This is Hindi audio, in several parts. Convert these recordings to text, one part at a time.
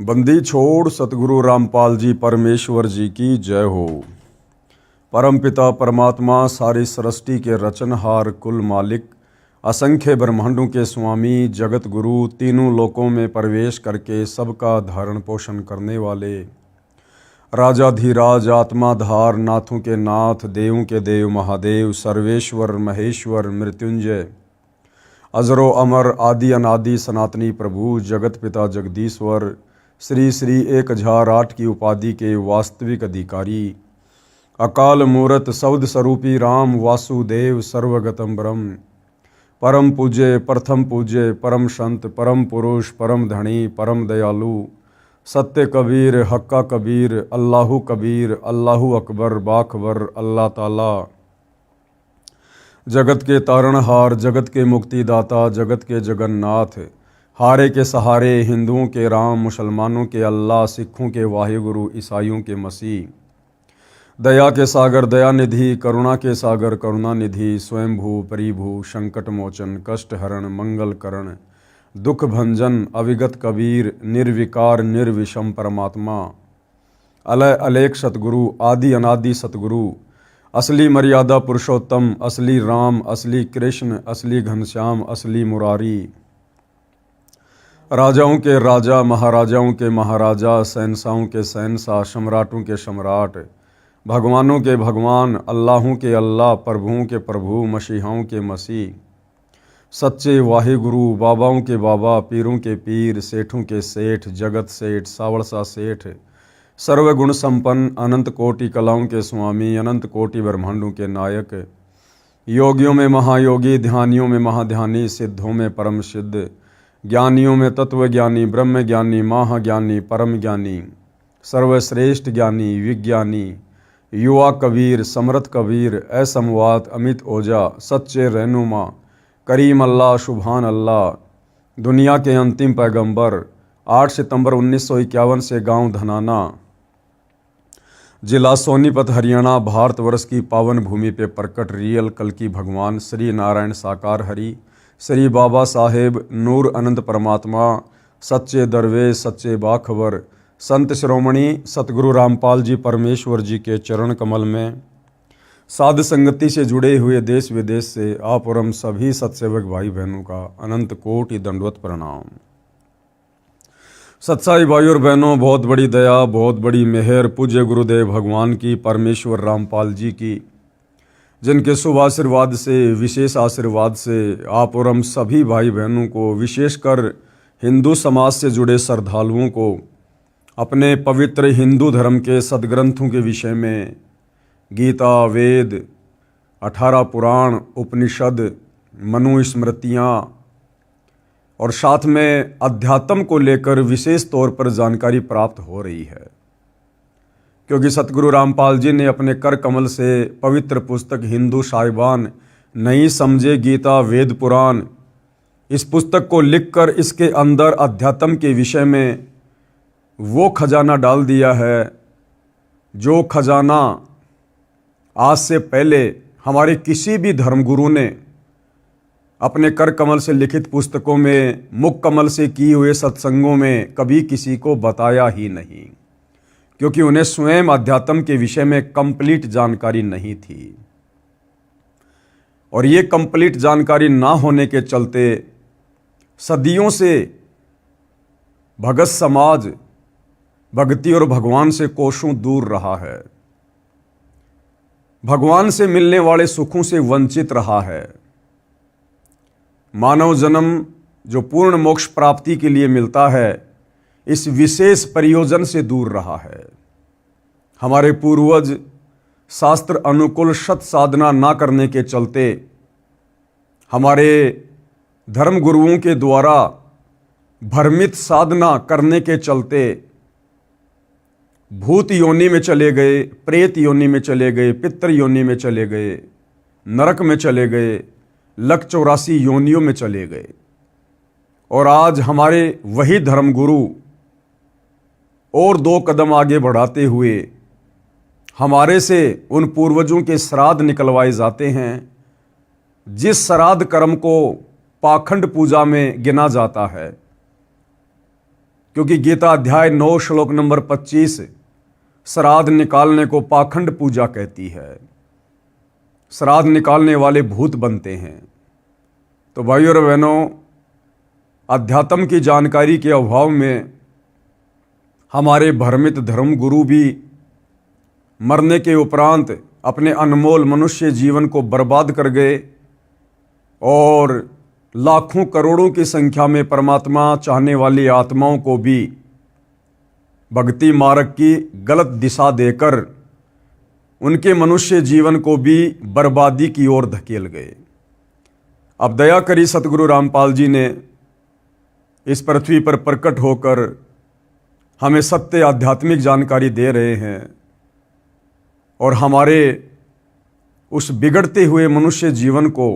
बंदी छोड़ सतगुरु रामपाल जी परमेश्वर जी की जय हो। परम पिता परमात्मा सारी सृष्टि के रचनहार कुल मालिक असंख्य ब्रह्मांडों के स्वामी जगत गुरु तीनों लोकों में प्रवेश करके सबका धारण पोषण करने वाले राजाधिराज आत्माधार नाथों के नाथ देवों के देव महादेव सर्वेश्वर महेश्वर मृत्युंजय अजरो अमर आदि अनादि सनातनी प्रभु जगत पिता जगदीश्वर श्री श्री 1008 की उपाधि के वास्तविक अधिकारी अकाल मूरत शब्द स्वरूपी राम वासुदेव सर्वगतम ब्रह्म परम पूज्य प्रथम पूज्य परम संत परम पुरुष परम धनी परम दयालु सत्य कबीर हक्का कबीर अल्लाहु कबीर अल्लाहु अकबर बाखबर अल्लाह ताला जगत के तारणहार जगत के मुक्तिदाता जगत के जगन्नाथ हारे के सहारे हिंदुओं के राम मुसलमानों के अल्लाह सिखों के वाहिगुरु ईसाइयों के मसीह दया के सागर दयानिधि करुणा के सागर करुणानिधि स्वयंभू परिभू संकट मोचन कष्ट हरण मंगल करण दुख भंजन अविगत कबीर निर्विकार निर्विषम परमात्मा अलय अलेख सतगुरु आदि अनादि सतगुरु असली मर्यादा पुरुषोत्तम असली राम असली कृष्ण असली घनश्याम असली मुरारी राजाओं के राजा महाराजाओं के महाराजा शहंशाहों के शहंशाह सम्राटों के सम्राट भगवानों के भगवान अल्लाहों के अल्लाह प्रभुओं के प्रभु मसीहाओं के मसीह सच्चे वाहिगुरु बाबाओं के बाबा पीरों के पीर सेठों के सेठ जगत सेठ सावड़सा सेठ सर्वगुण संपन्न अनंत कोटि कलाओं के स्वामी अनंत कोटि ब्रह्मांडों के नायक योगियों में महायोगी ध्यानियों में महाध्यानी सिद्धों में परम सिद्ध ज्ञानियों में तत्वज्ञानी ब्रह्म ज्ञानी महाज्ञानी परम ज्ञानी सर्वश्रेष्ठ ज्ञानी विज्ञानी युवा कबीर समर्थ कबीर असमवात अमित ओजा सच्चे रहनुमा करीम अल्लाह शुभान अल्लाह दुनिया के अंतिम पैगंबर 8 सितंबर 1951 से गांव धनाना जिला सोनीपत हरियाणा भारतवर्ष की पावन भूमि पे प्रकट रियल कल की भगवान श्री नारायण साकार हरि श्री बाबा साहेब नूर अनंत परमात्मा सच्चे दरवेश सच्चे बाखबर संत श्रोमणी सतगुरु रामपाल जी परमेश्वर जी के चरण कमल में साध संगति से जुड़े हुए देश विदेश से आप और हम सभी सत्सेवक भाई बहनों का अनंत कोटि दंडवत प्रणाम। सत्साई भाई और बहनों, बहुत बड़ी दया बहुत बड़ी मेहर पूज्य गुरुदेव भगवान की परमेश्वर रामपाल जी की जिनके शुभ आशीर्वाद से विशेष आशीर्वाद से आप और हम सभी भाई बहनों को विशेषकर हिंदू समाज से जुड़े श्रद्धालुओं को अपने पवित्र हिंदू धर्म के सदग्रंथों के विषय में गीता वेद 18 पुराण उपनिषद मनुस्मृतियाँ और साथ में अध्यात्म को लेकर विशेष तौर पर जानकारी प्राप्त हो रही है, क्योंकि सतगुरु रामपाल जी ने अपने कर कमल से पवित्र पुस्तक हिंदू साहिबान नहीं समझे गीता वेद पुराण इस पुस्तक को लिखकर इसके अंदर अध्यात्म के विषय में वो खजाना डाल दिया है जो खजाना आज से पहले हमारे किसी भी धर्मगुरु ने अपने कर कमल से लिखित पुस्तकों में मुख कमल से किए हुए सत्संगों में कभी किसी को बताया ही नहीं, क्योंकि उन्हें स्वयं अध्यात्म के विषय में कंप्लीट जानकारी नहीं थी। और ये कंप्लीट जानकारी ना होने के चलते सदियों से भगत समाज भक्ति और भगवान से कोसों दूर रहा है, भगवान से मिलने वाले सुखों से वंचित रहा है। मानव जन्म जो पूर्ण मोक्ष प्राप्ति के लिए मिलता है इस विशेष प्रयोजन से दूर रहा है। हमारे पूर्वज शास्त्र अनुकूल सत साधना ना करने के चलते हमारे धर्म गुरुओं के द्वारा भ्रमित साधना करने के चलते भूत योनि में चले गए, प्रेत योनि में चले गए, पितृ योनि में चले गए, नरक में चले गए, लक 84 योनियों में चले गए। और आज हमारे वही धर्मगुरु और 2 कदम आगे बढ़ाते हुए हमारे से उन पूर्वजों के श्राद्ध निकलवाए जाते हैं जिस श्राद्ध कर्म को पाखंड पूजा में गिना जाता है। क्योंकि गीता अध्याय 9 श्लोक नंबर 25 श्राद्ध निकालने को पाखंड पूजा कहती है। श्राद्ध निकालने वाले भूत बनते हैं। तो भाइयों और बहनों, अध्यात्म की जानकारी के अभाव में हमारे भ्रमित धर्म गुरु भी मरने के उपरांत अपने अनमोल मनुष्य जीवन को बर्बाद कर गए और लाखों करोड़ों की संख्या में परमात्मा चाहने वाली आत्माओं को भी भक्ति मार्ग की गलत दिशा देकर उनके मनुष्य जीवन को भी बर्बादी की ओर धकेल गए। अब दया करी सतगुरु रामपाल जी ने इस पृथ्वी पर प्रकट होकर हमें सत्य आध्यात्मिक जानकारी दे रहे हैं और हमारे उस बिगड़ते हुए मनुष्य जीवन को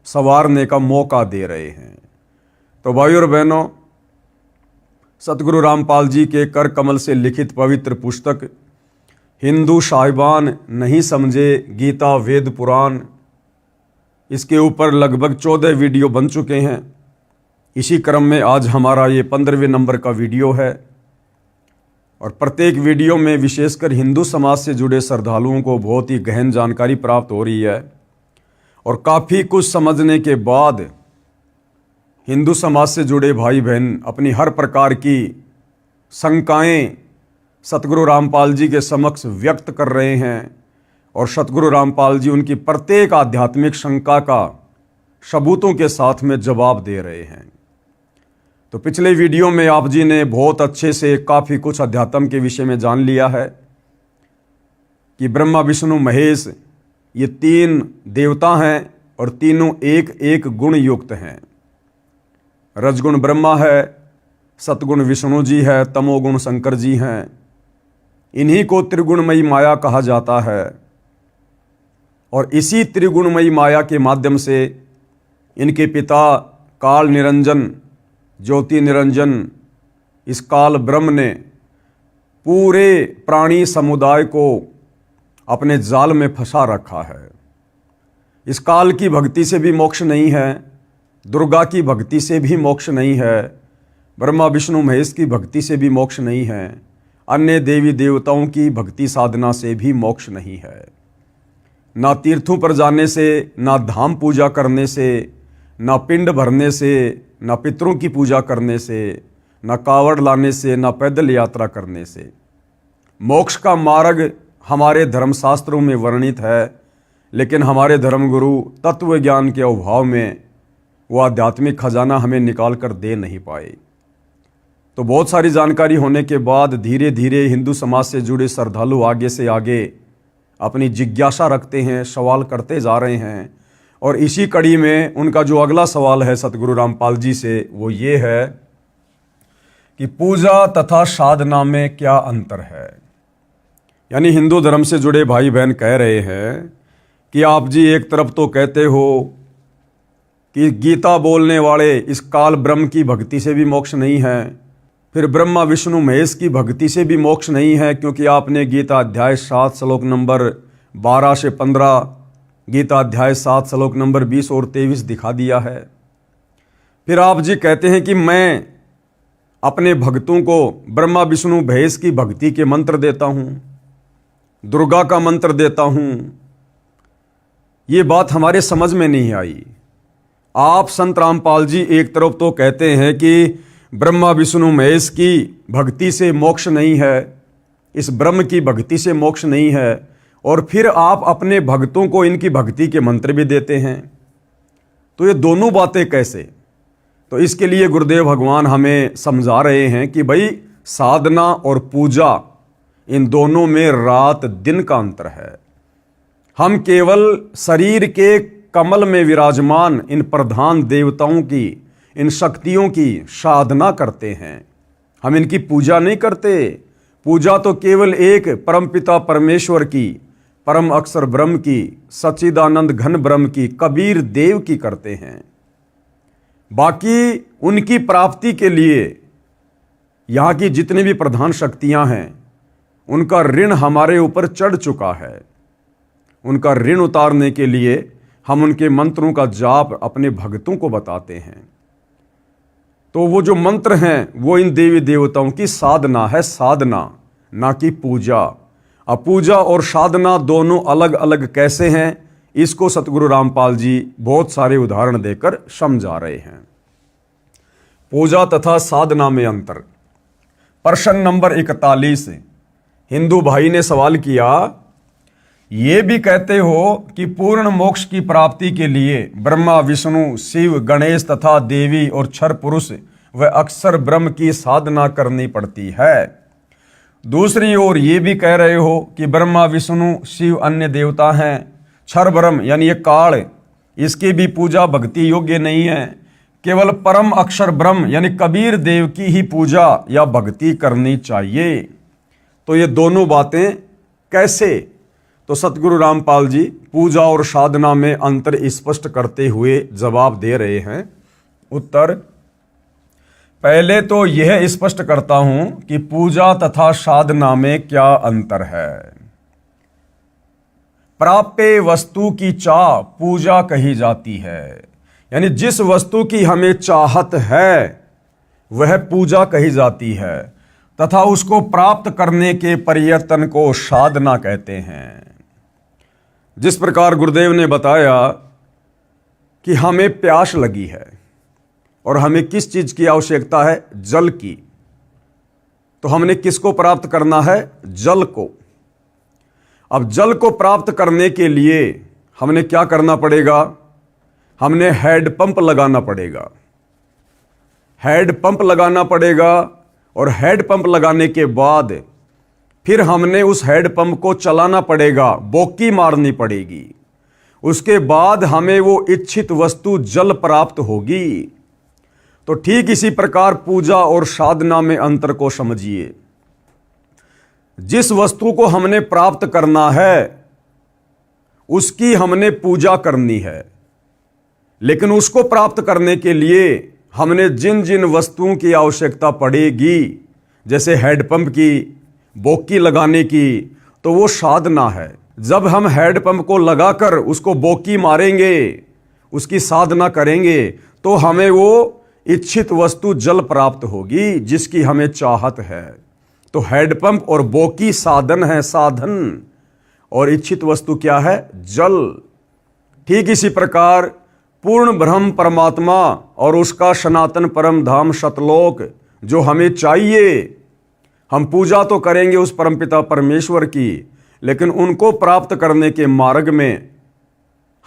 संवारने का मौका दे रहे हैं। तो भाइयों और बहनों, सतगुरु रामपाल जी के कर कमल से लिखित पवित्र पुस्तक हिंदू साहिबान नहीं समझे गीता वेद पुराण, इसके ऊपर लगभग 14 वीडियो बन चुके हैं। इसी क्रम में आज हमारा ये 15वें नंबर का वीडियो है और प्रत्येक वीडियो में विशेषकर हिंदू समाज से जुड़े श्रद्धालुओं को बहुत ही गहन जानकारी प्राप्त हो रही है और काफ़ी कुछ समझने के बाद हिंदू समाज से जुड़े भाई बहन अपनी हर प्रकार की शंकाएं सतगुरु रामपाल जी के समक्ष व्यक्त कर रहे हैं और सतगुरु रामपाल जी उनकी प्रत्येक आध्यात्मिक शंका का सबूतों के साथ में जवाब दे रहे हैं। तो पिछले वीडियो में आप जी ने बहुत अच्छे से काफ़ी कुछ अध्यात्म के विषय में जान लिया है कि ब्रह्मा विष्णु महेश ये 3 देवता हैं और तीनों एक एक गुण युक्त हैं। रजगुण ब्रह्मा है, सतगुण विष्णु जी है, तमोगुण शंकर जी हैं। इन्हीं को त्रिगुणमयी माया कहा जाता है और इसी त्रिगुणमयी माया के माध्यम से इनके पिता काल निरंजन ज्योति निरंजन इस काल ब्रह्म ने पूरे प्राणी समुदाय को अपने जाल में फंसा रखा है। इस काल की भक्ति से भी मोक्ष नहीं है, दुर्गा की भक्ति से भी मोक्ष नहीं है, ब्रह्मा विष्णु महेश की भक्ति से भी मोक्ष नहीं है, अन्य देवी देवताओं की भक्ति साधना से भी मोक्ष नहीं है। ना तीर्थों पर जाने से, ना धाम पूजा करने से, ना पिंड भरने से, ना पितरों की पूजा करने से, ना कावड़ लाने से, ना पैदल यात्रा करने से। मोक्ष का मार्ग हमारे धर्मशास्त्रों में वर्णित है, लेकिन हमारे धर्मगुरु तत्व ज्ञान के अभाव में वो आध्यात्मिक खजाना हमें निकाल कर दे नहीं पाए। तो बहुत सारी जानकारी होने के बाद धीरे धीरे हिंदू समाज से जुड़े श्रद्धालु आगे से आगे अपनी जिज्ञासा रखते हैं, सवाल करते जा रहे हैं और इसी कड़ी में उनका जो अगला सवाल है सतगुरु रामपाल जी से वो ये है कि पूजा तथा साधना में क्या अंतर है। यानी हिंदू धर्म से जुड़े भाई बहन कह रहे हैं कि आप जी एक तरफ तो कहते हो कि गीता बोलने वाले इस काल ब्रह्म की भक्ति से भी मोक्ष नहीं है, फिर ब्रह्मा विष्णु महेश की भक्ति से भी मोक्ष नहीं है क्योंकि आपने गीता अध्याय 7 श्लोक नंबर 12 से 15, गीता अध्याय 7 श्लोक नंबर 20 और 23 दिखा दिया है। फिर आप जी कहते हैं कि मैं अपने भक्तों को ब्रह्मा विष्णु महेश की भक्ति के मंत्र देता हूँ, दुर्गा का मंत्र देता हूँ। ये बात हमारे समझ में नहीं आई। आप संत रामपाल जी एक तरफ तो कहते हैं कि ब्रह्मा विष्णु महेश की भक्ति से मोक्ष नहीं है, इस ब्रह्म की भक्ति से मोक्ष नहीं है, और फिर आप अपने भक्तों को इनकी भक्ति के मंत्र भी देते हैं। तो ये दोनों बातें कैसे? तो इसके लिए गुरुदेव भगवान हमें समझा रहे हैं कि भाई साधना और पूजा इन दोनों में रात दिन का अंतर है। हम केवल शरीर के कमल में विराजमान इन प्रधान देवताओं की, इन शक्तियों की साधना करते हैं, हम इनकी पूजा नहीं करते। पूजा तो केवल एक परमपिता परमेश्वर की, परम अक्षर ब्रह्म की, सच्चिदानंद घन ब्रह्म की, कबीर देव की करते हैं। बाकी उनकी प्राप्ति के लिए यहाँ की जितनी भी प्रधान शक्तियाँ हैं उनका ऋण हमारे ऊपर चढ़ चुका है। उनका ऋण उतारने के लिए हम उनके मंत्रों का जाप अपने भक्तों को बताते हैं। तो वो जो मंत्र हैं वो इन देवी देवताओं की साधना है, साधना, ना कि पूजा। अब पूजा और साधना दोनों अलग अलग कैसे हैं, इसको सतगुरु रामपाल जी बहुत सारे उदाहरण देकर समझा रहे हैं। पूजा तथा साधना में अंतर। प्रश्न नंबर 41, हिंदू भाई ने सवाल किया, ये भी कहते हो कि पूर्ण मोक्ष की प्राप्ति के लिए ब्रह्मा, विष्णु, शिव, गणेश तथा देवी और क्षर पुरुष व अक्षर ब्रह्म की साधना करनी पड़ती है। दूसरी ओर ये भी कह रहे हो कि ब्रह्मा, विष्णु, शिव अन्य देवता हैं, क्षर ब्रह्म यानी ये काल, इसकी भी पूजा भक्ति योग्य नहीं है, केवल परम अक्षर ब्रह्म यानी कबीर देव की ही पूजा या भक्ति करनी चाहिए। तो ये दोनों बातें कैसे? तो सतगुरु रामपाल जी पूजा और साधना में अंतर स्पष्ट करते हुए जवाब दे रहे हैं। उत्तर, पहले तो यह स्पष्ट करता हूं कि पूजा तथा साधना में क्या अंतर है। प्राप्य वस्तु की चाह पूजा कही जाती है, यानी जिस वस्तु की हमें चाहत है वह पूजा कही जाती है, तथा उसको प्राप्त करने के प्रयत्न को साधना कहते हैं। जिस प्रकार गुरुदेव ने बताया कि हमें प्यास लगी है और हमें किस चीज की आवश्यकता है, जल की, तो हमने किसको प्राप्त करना है, जल को। अब जल को प्राप्त करने के लिए हमने क्या करना पड़ेगा, हमने हैंडपंप लगाना पड़ेगा। हैंडपंप लगाना पड़ेगा और हैंडपंप लगाने के बाद फिर हमने उस हैंडपंप को चलाना पड़ेगा, बोकी मारनी पड़ेगी। उसके बाद हमें वो इच्छित वस्तु जल प्राप्त होगी। तो ठीक इसी प्रकार पूजा और साधना में अंतर को समझिए। जिस वस्तु को हमने प्राप्त करना है उसकी हमने पूजा करनी है, लेकिन उसको प्राप्त करने के लिए हमने जिन जिन वस्तुओं की आवश्यकता पड़ेगी, जैसे हैंडपंप की, बोकी लगाने की, तो वो साधना है। जब हम हैंडपंप को लगाकर उसको बोकी मारेंगे, उसकी साधना करेंगे, तो हमें वो इच्छित वस्तु जल प्राप्त होगी जिसकी हमें चाहत है। तो हैंडपंप और बोकी साधन है, साधन, और इच्छित वस्तु क्या है, जल। ठीक इसी प्रकार पूर्ण ब्रह्म परमात्मा और उसका सनातन परम धाम सतलोक जो हमें चाहिए, हम पूजा तो करेंगे उस परमपिता परमेश्वर की, लेकिन उनको प्राप्त करने के मार्ग में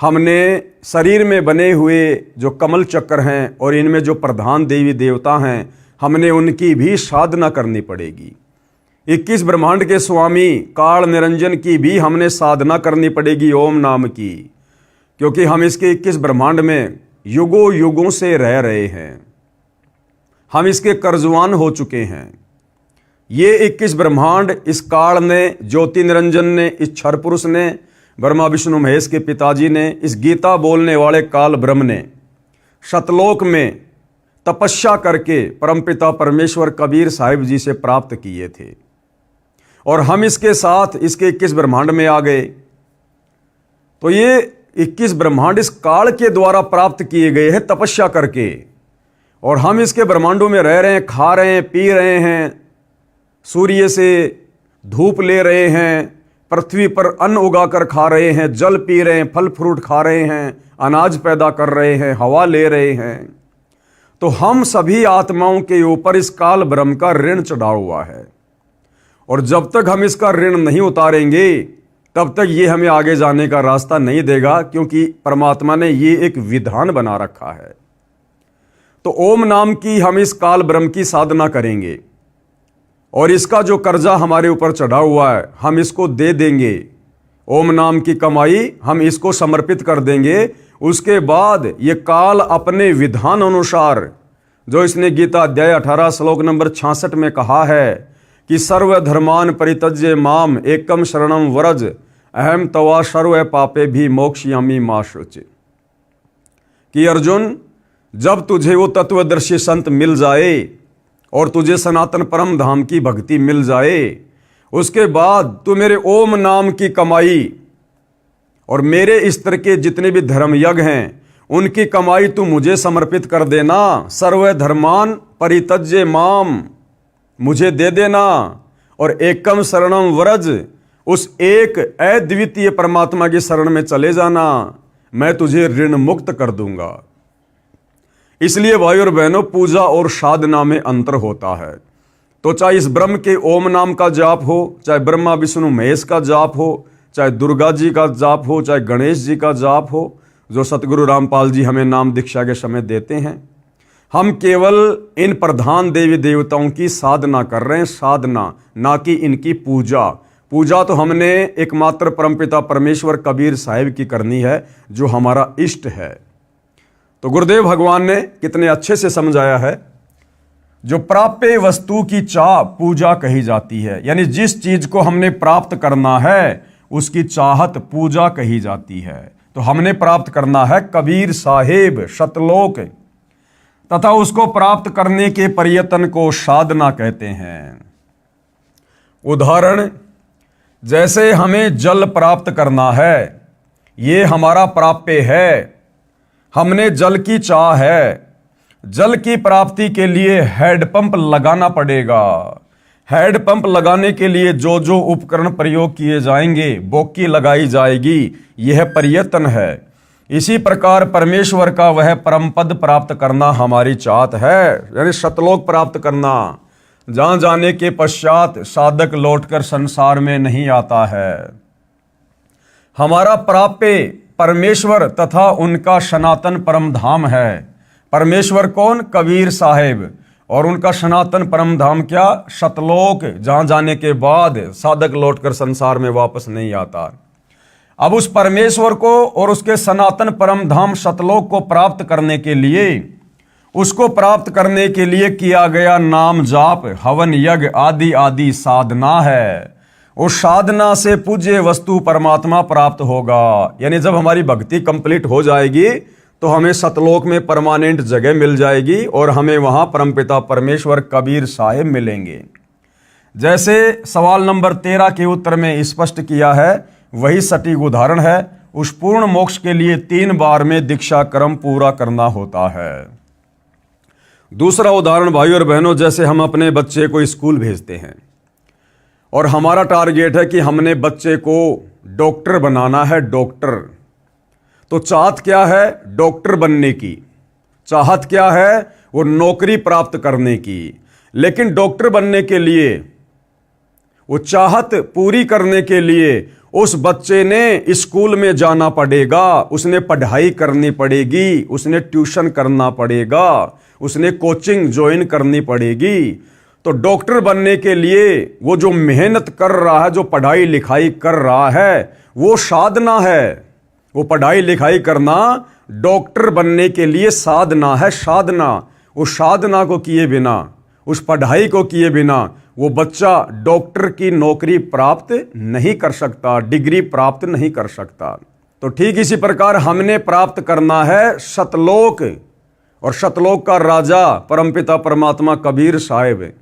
हमने शरीर में बने हुए जो कमल चक्र हैं और इनमें जो प्रधान देवी देवता हैं, हमने उनकी भी साधना करनी पड़ेगी। 21 ब्रह्मांड के स्वामी काल निरंजन की भी हमने साधना करनी पड़ेगी, ओम नाम की, क्योंकि हम इसके 21 ब्रह्मांड में युगों युगों से रह रहे हैं। हम इसके कर्जवान हो चुके हैं। ये 21 ब्रह्मांड इस काल ने, ज्योति निरंजन ने, इस क्षर पुरुष ने, ब्रह्मा विष्णु महेश के पिताजी ने, इस गीता बोलने वाले काल ब्रह्म ने सतलोक में तपस्या करके परमपिता परमेश्वर कबीर साहिब जी से प्राप्त किए थे, और हम इसके साथ इसके 21 ब्रह्मांड में आ गए। तो ये 21 ब्रह्मांड इस काल के द्वारा प्राप्त किए गए हैं तपस्या करके, और हम इसके ब्रह्मांडों में रह रहे हैं, खा रहे हैं, पी रहे हैं, सूर्य से धूप ले रहे हैं, पृथ्वी पर अन्न उगाकर खा रहे हैं, जल पी रहे हैं, फल फ्रूट खा रहे हैं, अनाज पैदा कर रहे हैं, हवा ले रहे हैं। तो हम सभी आत्माओं के ऊपर इस काल ब्रह्म का ऋण चढ़ा हुआ है, और जब तक हम इसका ऋण नहीं उतारेंगे तब तक ये हमें आगे जाने का रास्ता नहीं देगा, क्योंकि परमात्मा ने ये एक विधान बना रखा है। तो ओम नाम की हम इस काल ब्रह्म की साधना करेंगे, और इसका जो कर्जा हमारे ऊपर चढ़ा हुआ है हम इसको दे देंगे। ओम नाम की कमाई हम इसको समर्पित कर देंगे। उसके बाद ये काल अपने विधान अनुसार, जो इसने गीता अध्याय 18 श्लोक नंबर 66 में कहा है कि सर्वधर्मान परित्यज्य माम एकम शरणम व्रज अहम तवा सर्व पापे भी मोक्षयामि मा शुचि, कि अर्जुन जब तुझे वो तत्वदर्शी संत मिल जाए और तुझे सनातन परम धाम की भक्ति मिल जाए, उसके बाद तू मेरे ओम नाम की कमाई और मेरे स्तर के जितने भी धर्म यज्ञ हैं उनकी कमाई तू मुझे समर्पित कर देना। सर्व धर्मान परित्यज्य माम, मुझे दे देना और एकम शरणम व्रज, उस एक अद्वितीय परमात्मा की शरण में चले जाना, मैं तुझे ऋण मुक्त कर दूंगा। इसलिए भाई और बहनों, पूजा और साधना में अंतर होता है। तो चाहे इस ब्रह्म के ओम नाम का जाप हो, चाहे ब्रह्मा विष्णु महेश का जाप हो, चाहे दुर्गा जी का जाप हो, चाहे गणेश जी का जाप हो, जो सतगुरु रामपाल जी हमें नाम दीक्षा के समय देते हैं, हम केवल इन प्रधान देवी देवताओं की साधना कर रहे हैं, साधना, ना कि इनकी पूजा। पूजा तो हमने एकमात्र परमपिता परमेश्वर कबीर साहिब की करनी है, जो हमारा इष्ट है। तो गुरुदेव भगवान ने कितने अच्छे से समझाया है, जो प्राप्य वस्तु की चाह पूजा कही जाती है, यानी जिस चीज को हमने प्राप्त करना है उसकी चाहत पूजा कही जाती है। तो हमने प्राप्त करना है कबीर साहिब सतलोक, तथा उसको प्राप्त करने के प्रयत्न को साधना कहते हैं। उदाहरण, जैसे हमें जल प्राप्त करना है, ये हमारा प्राप्य है, हमने जल की चाह है। जल की प्राप्ति के लिए हैंडपंप लगाना पड़ेगा। हैंडपंप लगाने के लिए जो जो उपकरण प्रयोग किए जाएंगे, बोकी लगाई जाएगी, यह प्रयत्न है। इसी प्रकार परमेश्वर का वह परम पद प्राप्त करना हमारी चाहत है, यानी सतलोक प्राप्त करना, जहां जाने के पश्चात साधक लौटकर संसार में नहीं आता है। हमारा प्राप्य परमेश्वर तथा उनका सनातन परम धाम है। परमेश्वर कौन? कबीर साहिब। और उनका सनातन परम धाम क्या? सतलोक, जहां जाने के बाद साधक लौटकर संसार में वापस नहीं आता। अब उस परमेश्वर को और उसके सनातन परम धाम सतलोक को प्राप्त करने के लिए, उसको प्राप्त करने के लिए किया गया नाम जाप, हवन यज्ञ आदि आदि साधना है। उस साधना से पूज्य वस्तु परमात्मा प्राप्त होगा। यानी जब हमारी भक्ति कंप्लीट हो जाएगी तो हमें सतलोक में परमानेंट जगह मिल जाएगी और हमें वहां परमपिता परमेश्वर कबीर साहिब मिलेंगे। जैसे सवाल नंबर 13 के उत्तर में स्पष्ट किया है, वही सटीक उदाहरण है। उस पूर्ण मोक्ष के लिए 3 बार में दीक्षा क्रम पूरा करना होता है। दूसरा उदाहरण भाई और बहनों, जैसे हम अपने बच्चे को स्कूल भेजते हैं और हमारा टारगेट है कि हमने बच्चे को डॉक्टर बनाना है, डॉक्टर। तो चाहत क्या है? डॉक्टर बनने की। चाहत क्या है? वो नौकरी प्राप्त करने की। लेकिन डॉक्टर बनने के लिए, वो चाहत पूरी करने के लिए उस बच्चे ने स्कूल में जाना पड़ेगा, उसने पढ़ाई करनी पड़ेगी, उसने ट्यूशन करना पड़ेगा, उसने कोचिंग ज्वाइन करनी पड़ेगी। तो डॉक्टर बनने के लिए वो जो मेहनत कर रहा है, जो पढ़ाई लिखाई कर रहा है, वो साधना है। वो पढ़ाई लिखाई करना डॉक्टर बनने के लिए साधना है, साधना। उस साधना को किए बिना, उस पढ़ाई को किए बिना वो बच्चा डॉक्टर की नौकरी प्राप्त नहीं कर सकता, डिग्री प्राप्त नहीं कर सकता। तो ठीक इसी प्रकार हमने प्राप्त करना है सतलोक, और सतलोक का राजा परमपिता परमात्मा कबीर साहिब।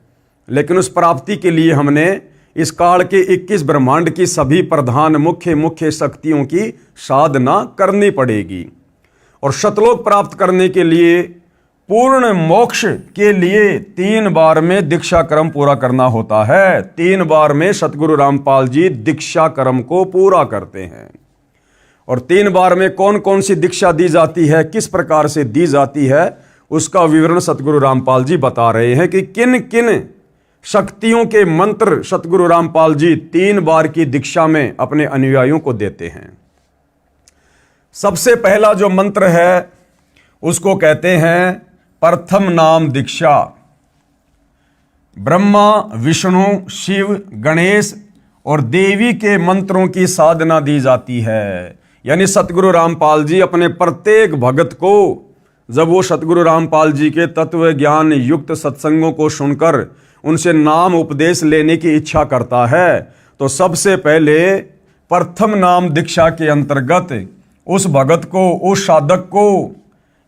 लेकिन उस प्राप्ति के लिए हमने इस काल के 21 ब्रह्मांड की सभी प्रधान मुख्य शक्तियों की साधना करनी पड़ेगी। और सतलोक प्राप्त करने के लिए, पूर्ण मोक्ष के लिए 3 बार में दीक्षा क्रम पूरा करना होता है। 3 बार में सतगुरु रामपाल जी दीक्षा क्रम को पूरा करते हैं। और 3 बार में कौन कौन सी दीक्षा दी जाती है, किस प्रकार से दी जाती है, उसका विवरण सतगुरु रामपाल जी बता रहे हैं कि किन किन शक्तियों के मंत्र सतगुरु रामपाल जी 3 बार की दीक्षा में अपने अनुयायियों को देते हैं। सबसे पहला जो मंत्र है उसको कहते हैं प्रथम नाम दीक्षा। ब्रह्मा, विष्णु, शिव, गणेश और देवी के मंत्रों की साधना दी जाती है। यानी सतगुरु रामपाल जी अपने प्रत्येक भगत को, जब वो सतगुरु रामपाल जी के तत्व ज्ञान युक्त सत्संगों को सुनकर उनसे नाम उपदेश लेने की इच्छा करता है, तो सबसे पहले प्रथम नाम दीक्षा के अंतर्गत उस भगत को, उस साधक को,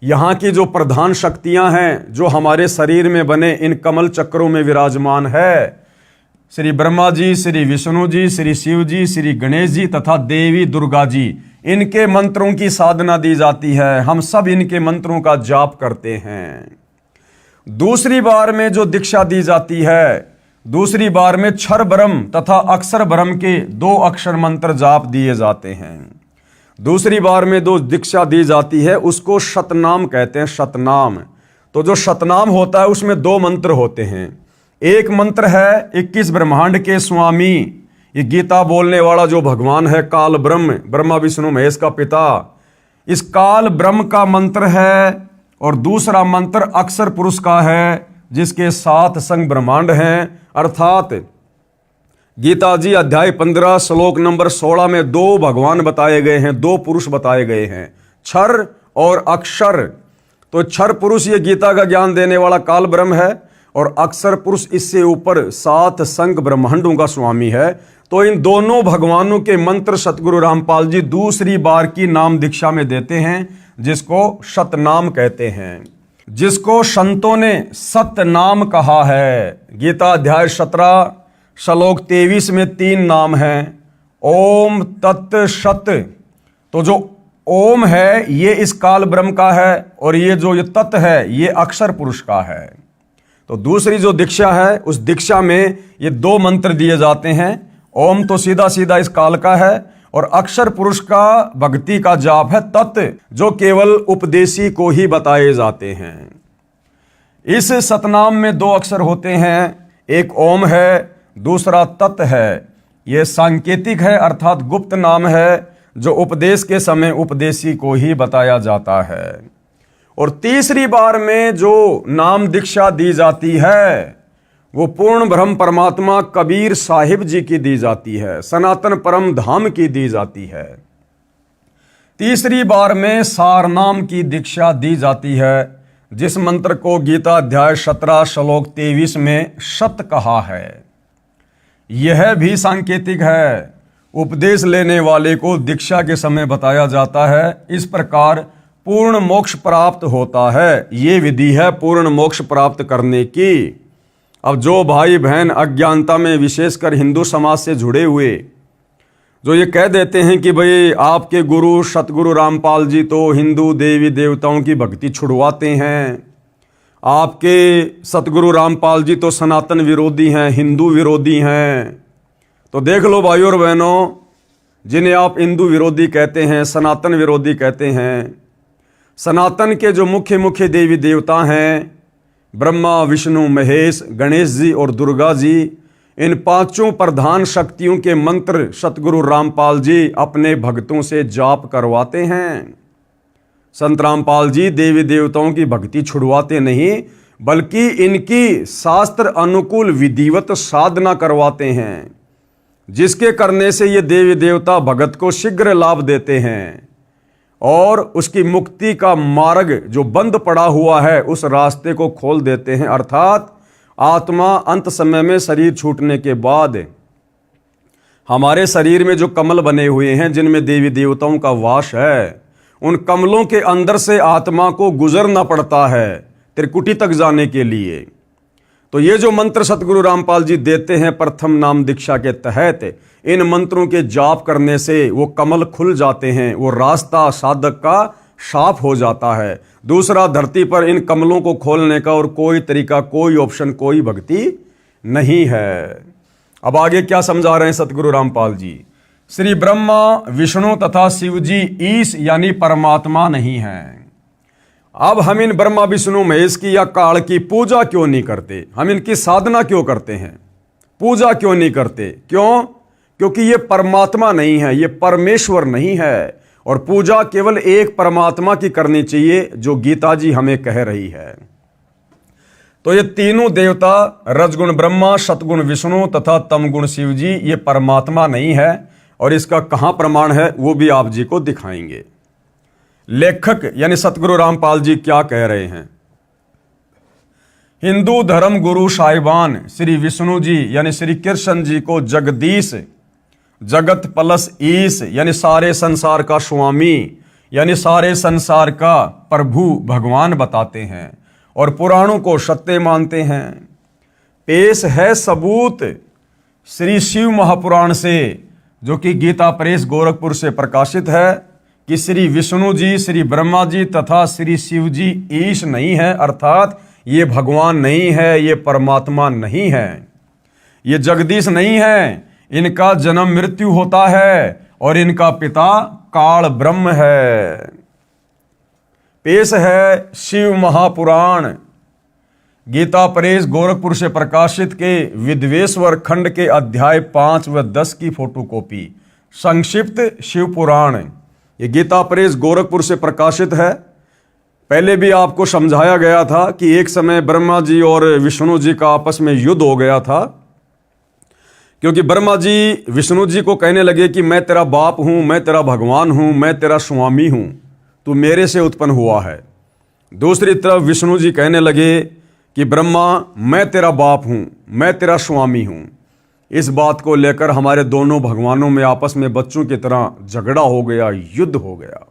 यहाँ की जो प्रधान शक्तियाँ हैं जो हमारे शरीर में बने इन कमल चक्रों में विराजमान है, श्री ब्रह्मा जी, श्री विष्णु जी, श्री शिव जी, श्री गणेश जी तथा देवी दुर्गा जी, इनके मंत्रों की साधना दी जाती है, हम सब इनके मंत्रों का जाप करते हैं। दूसरी बार में जो दीक्षा दी जाती है, दूसरी बार में क्षर ब्रह्म तथा अक्षर ब्रह्म के 2 अक्षर मंत्र जाप दिए जाते हैं। दूसरी बार में जो दीक्षा दी जाती है उसको शतनाम कहते हैं, शतनाम। तो जो शतनाम होता है उसमें 2 मंत्र होते हैं। एक मंत्र है 21 ब्रह्मांड के स्वामी, ये गीता बोलने वाला जो भगवान है काल ब्रह्म, ब्रह्मा विष्णु महेश का पिता, इस काल ब्रह्म का मंत्र है। और दूसरा मंत्र अक्षर पुरुष का है जिसके 7 संग ब्रह्मांड हैं, अर्थात गीता जी अध्याय 15 श्लोक नंबर 16 में 2 भगवान बताए गए हैं, 2 पुरुष बताए गए हैं, क्षर और अक्षर। तो क्षर पुरुष ये गीता का ज्ञान देने वाला काल ब्रह्म है और अक्षर पुरुष इससे ऊपर 7 संग ब्रह्मांडों का स्वामी है। तो इन दोनों भगवानों के मंत्र सतगुरु रामपाल जी दूसरी बार की नाम दीक्षा में देते हैं, जिसको शतनाम कहते हैं, जिसको संतों ने सतनाम कहा है। गीता अध्याय 17 श्लोक 23 में 3 नाम हैं, ओम तत् सत। तो जो ओम है ये इस काल ब्रह्म का है और ये जो ये तत् है ये अक्षर पुरुष का है। तो दूसरी जो दीक्षा है उस दीक्षा में ये 2 मंत्र दिए जाते हैं। ओम तो सीधा सीधा इस काल का है और अक्षर पुरुष का भक्ति का जाप है तत्, जो केवल उपदेशी को ही बताए जाते हैं। इस सतनाम में 2 अक्षर होते हैं, एक ओम है, दूसरा तत् है। यह सांकेतिक है अर्थात गुप्त नाम है जो उपदेश के समय उपदेशी को ही बताया जाता है। और तीसरी बार में जो नाम दीक्षा दी जाती है वो पूर्ण ब्रह्म परमात्मा कबीर साहिब जी की दी जाती है, सनातन परम धाम की दी जाती है। तीसरी बार में सारनाम की दीक्षा दी जाती है, जिस मंत्र को गीता अध्याय 17 श्लोक 23 में शत कहा है। यह भी सांकेतिक है, उपदेश लेने वाले को दीक्षा के समय बताया जाता है। इस प्रकार पूर्ण मोक्ष प्राप्त होता है। ये विधि है पूर्ण मोक्ष प्राप्त करने की। अब जो भाई बहन अज्ञानता में विशेषकर हिंदू समाज से जुड़े हुए जो ये कह देते हैं कि भाई आपके गुरु सतगुरु रामपाल जी तो हिंदू देवी देवताओं की भक्ति छुड़वाते हैं, आपके सतगुरु रामपाल जी तो सनातन विरोधी हैं, हिंदू विरोधी हैं। तो देख लो भाइयों और बहनों, जिन्हें आप हिंदू विरोधी कहते हैं, सनातन विरोधी कहते हैं, सनातन के जो मुख्य मुख्य देवी देवता हैं ब्रह्मा विष्णु महेश गणेश जी और दुर्गा जी, इन 5 प्रधान शक्तियों के मंत्र सतगुरु रामपाल जी अपने भक्तों से जाप करवाते हैं। संत रामपाल जी देवी देवताओं की भक्ति छुड़वाते नहीं बल्कि इनकी शास्त्र अनुकूल विधिवत साधना करवाते हैं, जिसके करने से ये देवी देवता भगत को शीघ्र लाभ देते हैं और उसकी मुक्ति का मार्ग जो बंद पड़ा हुआ है उस रास्ते को खोल देते हैं। अर्थात आत्मा अंत समय में शरीर छूटने के बाद हमारे शरीर में जो कमल बने हुए हैं जिनमें देवी देवताओं का वास है, उन कमलों के अंदर से आत्मा को गुजरना पड़ता है त्रिकुटी तक जाने के लिए। तो ये जो मंत्र सतगुरु रामपाल जी देते हैं प्रथम नाम दीक्षा के तहत, इन मंत्रों के जाप करने से वो कमल खुल जाते हैं, वो रास्ता साधक का साफ हो जाता है। दूसरा, धरती पर इन कमलों को खोलने का और कोई तरीका, कोई ऑप्शन, कोई भक्ति नहीं है। अब आगे क्या समझा रहे हैं सतगुरु रामपाल जी? श्री ब्रह्मा विष्णु तथा शिव जी ईश यानी परमात्मा नहीं हैं। अब हम इन ब्रह्मा विष्णु महेश की या काल की पूजा क्यों नहीं करते? हम इनकी साधना क्यों करते हैं? पूजा क्यों नहीं करते? क्यों? क्योंकि ये परमात्मा नहीं है, ये परमेश्वर नहीं है। और पूजा केवल एक परमात्मा की करनी चाहिए जो गीता जी हमें कह रही है। तो ये तीनों देवता रजगुण ब्रह्मा, सतगुण विष्णु तथा तमगुण शिव जी, ये परमात्मा नहीं है। और इसका कहाँ प्रमाण है वो भी आप जी को दिखाएंगे। लेखक यानी सतगुरु रामपाल जी क्या कह रहे हैं? हिंदू धर्म गुरु साहिबान श्री विष्णु जी यानी श्री कृष्ण जी को जगदीश, जगत प्लस ईश यानी सारे संसार का स्वामी यानी सारे संसार का प्रभु भगवान बताते हैं और पुराणों को सत्य मानते हैं। पेश है सबूत श्री शिव महापुराण से, जो कि गीता प्रेस गोरखपुर से प्रकाशित है। कि श्री विष्णु जी, श्री ब्रह्मा जी तथा श्री शिव जी ईश नहीं है, अर्थात ये भगवान नहीं है, ये परमात्मा नहीं है, ये जगदीश नहीं है। इनका जन्म मृत्यु होता है और इनका पिता काल ब्रह्म है। पेश है शिव महापुराण, गीता प्रेस गोरखपुर से प्रकाशित के विद्वेश्वर खंड के अध्याय 5 व 10 की फोटोकॉपी। संक्षिप्त शिव पुराण, ये गीता प्रेस गोरखपुर से प्रकाशित है। पहले भी आपको समझाया गया था कि एक समय ब्रह्मा जी और विष्णु जी का आपस में युद्ध हो गया था, क्योंकि ब्रह्मा जी विष्णु जी को कहने लगे कि मैं तेरा बाप हूं, मैं तेरा भगवान हूं, मैं तेरा स्वामी हूं, तू मेरे से उत्पन्न हुआ है। दूसरी तरफ विष्णु जी कहने लगे कि ब्रह्मा मैं तेरा बाप हूं, मैं तेरा स्वामी हूं। इस बात को लेकर हमारे दोनों भगवानों में आपस में बच्चों की तरह झगड़ा हो गया, युद्ध हो गया।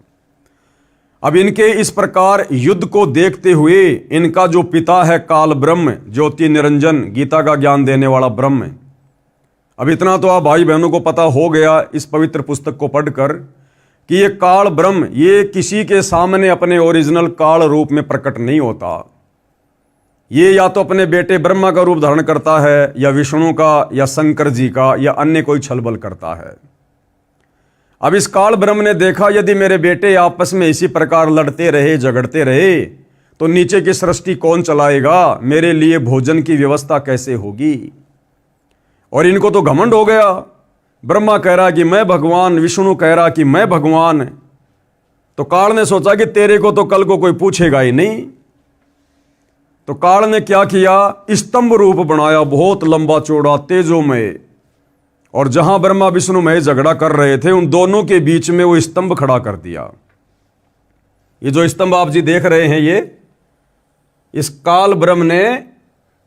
अब इनके इस प्रकार युद्ध को देखते हुए इनका जो पिता है काल ब्रह्म, ज्योति निरंजन, गीता का ज्ञान देने वाला ब्रह्म, अब इतना तो आप भाई बहनों को पता हो गया इस पवित्र पुस्तक को पढ़कर कि ये काल ब्रह्म ये किसी के सामने अपने ओरिजिनल काल रूप में प्रकट नहीं होता। ये या तो अपने बेटे ब्रह्मा का रूप धारण करता है, या विष्णु का, या शंकर जी का, या अन्य कोई छलबल करता है। अब इस काल ब्रह्म ने देखा यदि मेरे बेटे आपस में इसी प्रकार लड़ते रहे, झगड़ते रहे, तो नीचे की सृष्टि कौन चलाएगा, मेरे लिए भोजन की व्यवस्था कैसे होगी। और इनको तो घमंड हो गया, ब्रह्मा कह रहा कि मैं भगवान, विष्णु कह रहा कि मैं भगवान। तो काल ने सोचा कि तेरे को तो कल को कोई पूछेगा ही नहीं। तो काल ने क्या किया, स्तंभ रूप बनाया, बहुत लंबा चौड़ा तेजोमय, और जहां ब्रह्मा विष्णु महेश झगड़ा कर रहे थे उन दोनों के बीच में वो स्तंभ खड़ा कर दिया। ये जो स्तंभ आप जी देख रहे हैं, ये इस काल ब्रह्म ने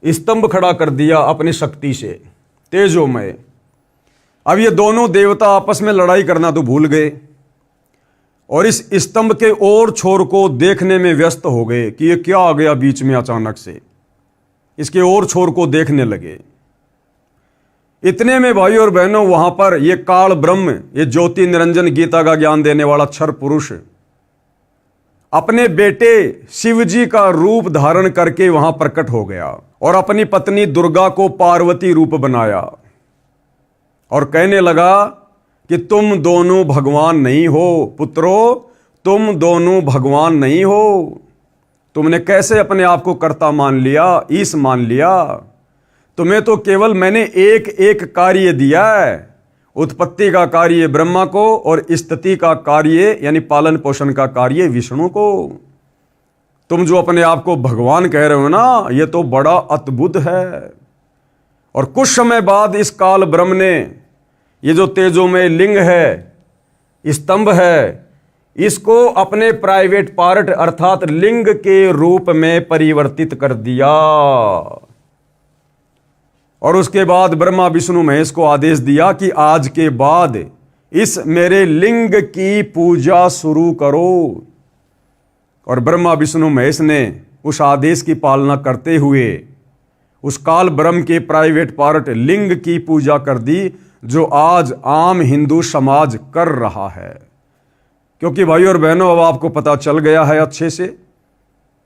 स्तंभ खड़ा कर दिया अपनी शक्ति से, तेजोमय। अब ये दोनों देवता आपस में लड़ाई करना तो भूल गए और इस स्तंभ के और छोर को देखने में व्यस्त हो गए कि ये क्या आ गया बीच में अचानक से। इसके और छोर को देखने लगे। इतने में भाई और बहनों वहां पर ये काल ब्रह्म, ये ज्योति निरंजन, गीता का ज्ञान देने वाला क्षर पुरुष अपने बेटे शिव जी का रूप धारण करके वहां प्रकट हो गया और अपनी पत्नी दुर्गा को पार्वती रूप बनाया और कहने लगा कि तुम दोनों भगवान नहीं हो पुत्रों, तुम दोनों भगवान नहीं हो। तुमने कैसे अपने आप को कर्ता मान लिया, ईश मान लिया। तुम्हें तो केवल मैंने एक एक कार्य दिया है, उत्पत्ति का कार्य ब्रह्मा को और स्थिति का कार्य यानी पालन पोषण का कार्य विष्णु को। तुम जो अपने आप को भगवान कह रहे हो ना, ये तो बड़ा अद्भुत है। और कुछ समय बाद इस काल ब्रह्म ने ये जो तेजोमय लिंग है, स्तंभ है, इसको अपने प्राइवेट पार्ट अर्थात लिंग के रूप में परिवर्तित कर दिया। और उसके बाद ब्रह्मा विष्णु महेश को आदेश दिया कि आज के बाद इस मेरे लिंग की पूजा शुरू करो। और ब्रह्मा विष्णु महेश ने उस आदेश की पालना करते हुए उस काल ब्रह्म के प्राइवेट पार्ट लिंग की पूजा कर दी, जो आज आम हिंदू समाज कर रहा है। क्योंकि भाई और बहनों अब आपको पता चल गया है अच्छे से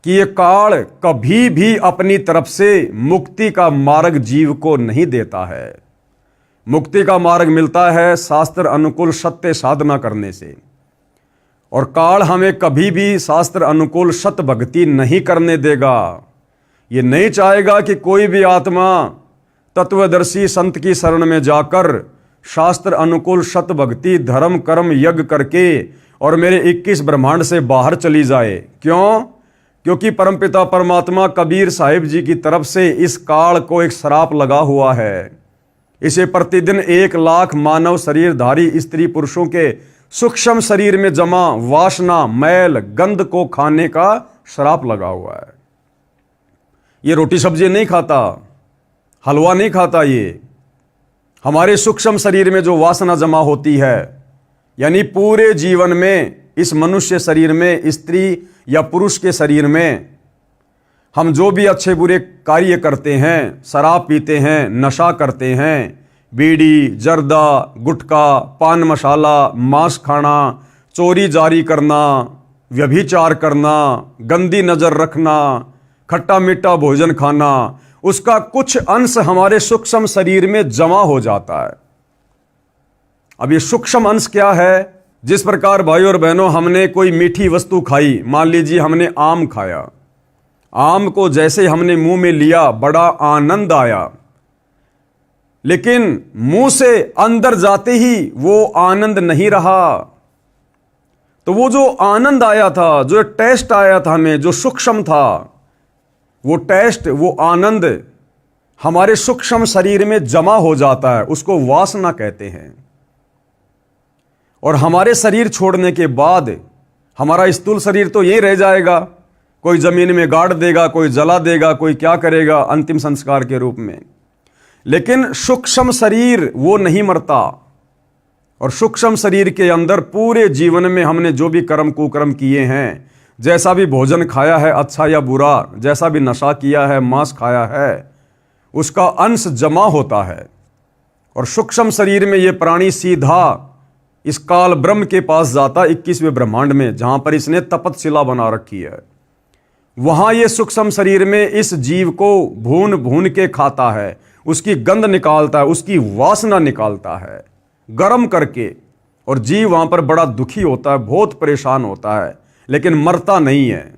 कि ये काल कभी भी अपनी तरफ से मुक्ति का मार्ग जीव को नहीं देता है। मुक्ति का मार्ग मिलता है शास्त्र अनुकूल सत्य साधना करने से, और काल हमें कभी भी शास्त्र अनुकूल सत्य भक्ति नहीं करने देगा। ये नहीं चाहेगा कि कोई भी आत्मा तत्वदर्शी संत की शरण में जाकर शास्त्र अनुकूल सत्य भक्ति धर्म कर्म यज्ञ करके और मेरे 21 ब्रह्मांड से बाहर चली जाए। क्यों? क्योंकि परमपिता परमात्मा कबीर साहिब जी की तरफ से इस काल को एक श्राप लगा हुआ है। इसे प्रतिदिन 1 लाख मानव शरीरधारी स्त्री पुरुषों के सूक्ष्म शरीर में जमा वासना मैल गंध को खाने का श्राप लगा हुआ है। ये रोटी सब्जी नहीं खाता, हलवा नहीं खाता। ये हमारे सूक्ष्म शरीर में जो वासना जमा होती है, यानी पूरे जीवन में इस मनुष्य शरीर में, स्त्री या पुरुष के शरीर में हम जो भी अच्छे बुरे कार्य करते हैं, शराब पीते हैं, नशा करते हैं, बीड़ी जर्दा गुटखा पान मसाला मांस खाना चोरी जारी करना, व्यभिचार करना, गंदी नजर रखना, खट्टा मीठा भोजन खाना, उसका कुछ अंश हमारे सूक्ष्म शरीर में जमा हो जाता है। अब ये सूक्ष्म अंश क्या है? जिस प्रकार भाई और बहनों हमने कोई मीठी वस्तु खाई, मान लीजिए हमने आम खाया, आम को जैसे हमने मुंह में लिया बड़ा आनंद आया, लेकिन मुंह से अंदर जाते ही वो आनंद नहीं रहा। तो वो जो आनंद आया था, जो टेस्ट आया था हमें, जो सूक्ष्म था, वो टेस्ट, वो आनंद हमारे सूक्ष्म शरीर में जमा हो जाता है, उसको वासना कहते हैं। और हमारे शरीर छोड़ने के बाद हमारा स्थूल शरीर तो यही रह जाएगा, कोई जमीन में गाड़ देगा, कोई जला देगा, कोई क्या करेगा अंतिम संस्कार के रूप में। लेकिन सूक्ष्म शरीर वो नहीं मरता, और सूक्ष्म शरीर के अंदर पूरे जीवन में हमने जो भी कर्म कुकर्म किए हैं, जैसा भी भोजन खाया है अच्छा या बुरा, जैसा भी नशा किया है, मांस खाया है, उसका अंश जमा होता है। और सूक्ष्म शरीर में ये प्राणी सीधा इस काल ब्रह्म के पास जाता, 21वें ब्रह्मांड में, जहां पर इसने तपतशिला बना रखी है। वहां ये सूक्ष्म शरीर में इस जीव को भून भून के खाता है, उसकी गंध निकालता है, उसकी वासना निकालता है गर्म करके। और जीव वहां पर बड़ा दुखी होता है, बहुत परेशान होता है, लेकिन मरता नहीं है।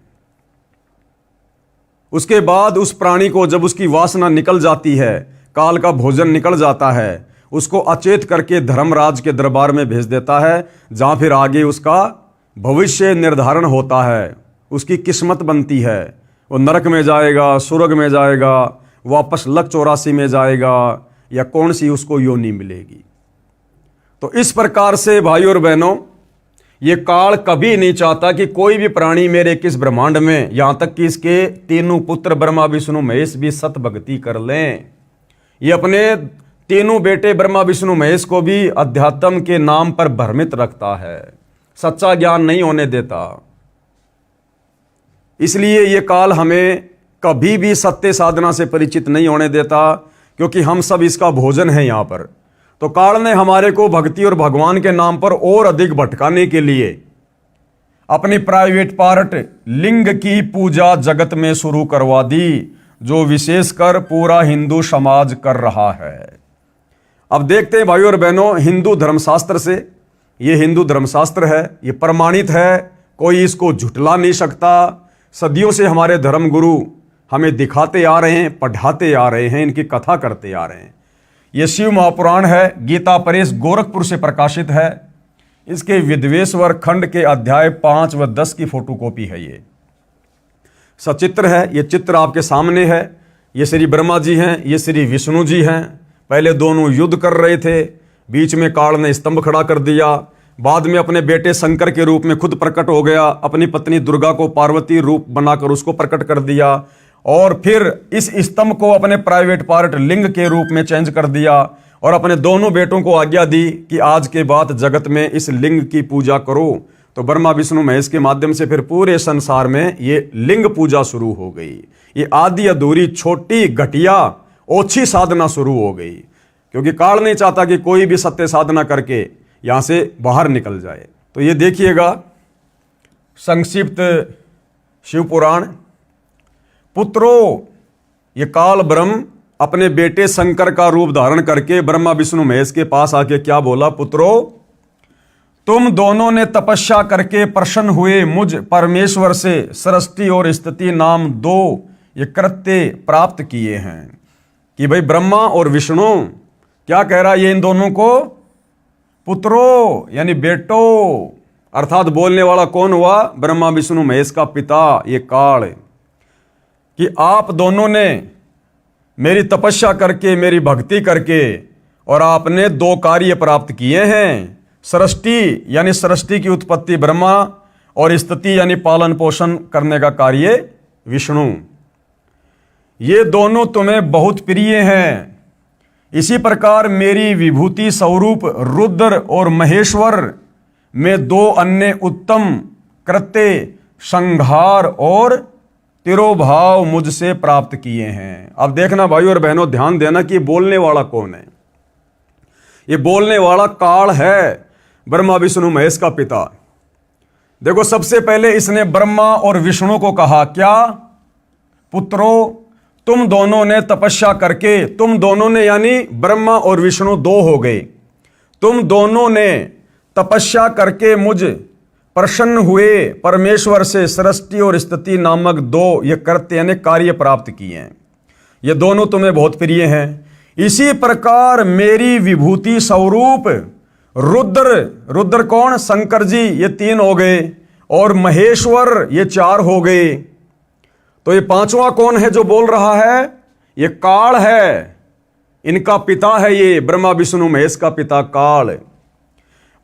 उसके बाद उस प्राणी को जब उसकी वासना निकल जाती है, काल का भोजन निकल जाता है, उसको अचेत करके धर्मराज के दरबार में भेज देता है, जहां फिर आगे उसका भविष्य निर्धारण होता है, उसकी किस्मत बनती है। वो नरक में जाएगा, स्वर्ग में जाएगा, वापस लक 84 में जाएगा, या कौन सी उसको योनि मिलेगी। तो इस प्रकार से भाई और बहनों, ये काल कभी नहीं चाहता कि कोई भी प्राणी मेरे किस ब्रह्मांड में, यहां तक कि इसके तीनों पुत्र ब्रह्मा विष्णु महेश भी सत भक्ति कर लें। ये अपने तीनों बेटे ब्रह्मा विष्णु महेश को भी अध्यात्म के नाम पर भ्रमित रखता है, सच्चा ज्ञान नहीं होने देता। इसलिए ये काल हमें कभी भी सत्य साधना से परिचित नहीं होने देता, क्योंकि हम सब इसका भोजन है यहां पर। तो काल ने हमारे को भक्ति और भगवान के नाम पर और अधिक भटकाने के लिए अपनी प्राइवेट पार्ट लिंग की पूजा जगत में शुरू करवा दी, जो विशेषकर पूरा हिंदू समाज कर रहा है। अब देखते हैं भाइयों और बहनों, हिंदू धर्मशास्त्र से, ये हिंदू धर्मशास्त्र है, ये प्रमाणित है, कोई इसको झुटला नहीं सकता। सदियों से हमारे धर्म गुरु हमें दिखाते आ रहे हैं, पढ़ाते आ रहे हैं, इनकी कथा करते आ रहे हैं। ये शिव महापुराण है, गीता प्रेस गोरखपुर से प्रकाशित है। इसके विद्वेश्वर खंड के अध्याय 5 व 10 की फोटोकॉपी है। ये सचित्र है, ये चित्र आपके सामने है। ये श्री ब्रह्मा जी हैं, ये श्री विष्णु जी हैं। पहले दोनों युद्ध कर रहे थे, बीच में काल ने स्तंभ खड़ा कर दिया। बाद में अपने बेटे शंकर के रूप में खुद प्रकट हो गया, अपनी पत्नी दुर्गा को पार्वती रूप बनाकर उसको प्रकट कर दिया, और फिर इस स्तंभ को अपने प्राइवेट पार्ट लिंग के रूप में चेंज कर दिया, और अपने दोनों बेटों को आज्ञा दी कि आज के बाद जगत में इस लिंग की पूजा करो। तो ब्रह्मा विष्णु महेश के माध्यम से फिर पूरे संसार में ये लिंग पूजा शुरू हो गई। ये आदि अधूरी छोटी घटिया ओछी साधना शुरू हो गई, क्योंकि काल नहीं चाहता कि कोई भी सत्य साधना करके यहां से बाहर निकल जाए। तो ये देखिएगा संक्षिप्त शिव पुराण। पुत्रों, ये काल ब्रह्म अपने बेटे शंकर का रूप धारण करके ब्रह्मा विष्णु महेश के पास आके क्या बोला? पुत्रों, तुम दोनों ने तपस्या करके प्रसन्न हुए मुझ परमेश्वर से सृष्टि और स्थिति नाम 2 ये कृत्य प्राप्त किए हैं। कि भाई ब्रह्मा और विष्णु क्या कह रहा है ये इन दोनों को? पुत्रों यानी बेटो, अर्थात बोलने वाला कौन हुआ? ब्रह्मा विष्णु महेश का पिता ये काल, कि आप दोनों ने मेरी तपस्या करके, मेरी भक्ति करके, और आपने 2 कार्य प्राप्त किए हैं। सृष्टि यानी सृष्टि की उत्पत्ति ब्रह्मा, और स्थिति यानी पालन पोषण करने का कार्य विष्णु। ये दोनों तुम्हें बहुत प्रिय हैं। इसी प्रकार मेरी विभूति स्वरूप रुद्र और महेश्वर में 2 अन्य उत्तम कृत्य संहार और तिरोभाव मुझसे प्राप्त किए हैं। अब देखना भाइयों और बहनों, ध्यान देना कि बोलने वाला कौन है। ये बोलने वाला काल है, ब्रह्मा विष्णु महेश का पिता। देखो, सबसे पहले इसने ब्रह्मा और विष्णु को कहा क्या? पुत्रों, तुम दोनों ने तपस्या करके, तुम दोनों ने यानी ब्रह्मा और विष्णु दो हो गए, तुम दोनों ने तपस्या करके मुझ प्रसन्न हुए परमेश्वर से सृष्टि और स्थिति नामक दो ये कृत्य यानी कार्य प्राप्त किए हैं। ये दोनों तुम्हें बहुत प्रिय हैं। इसी प्रकार मेरी विभूति स्वरूप रुद्र, रुद्र कौन? शंकर जी, ये 3 हो गए, और महेश्वर ये 4 हो गए। तो ये 5वां कौन है जो बोल रहा है? ये काल है, इनका पिता है, ये ब्रह्मा विष्णु महेश का पिता काल।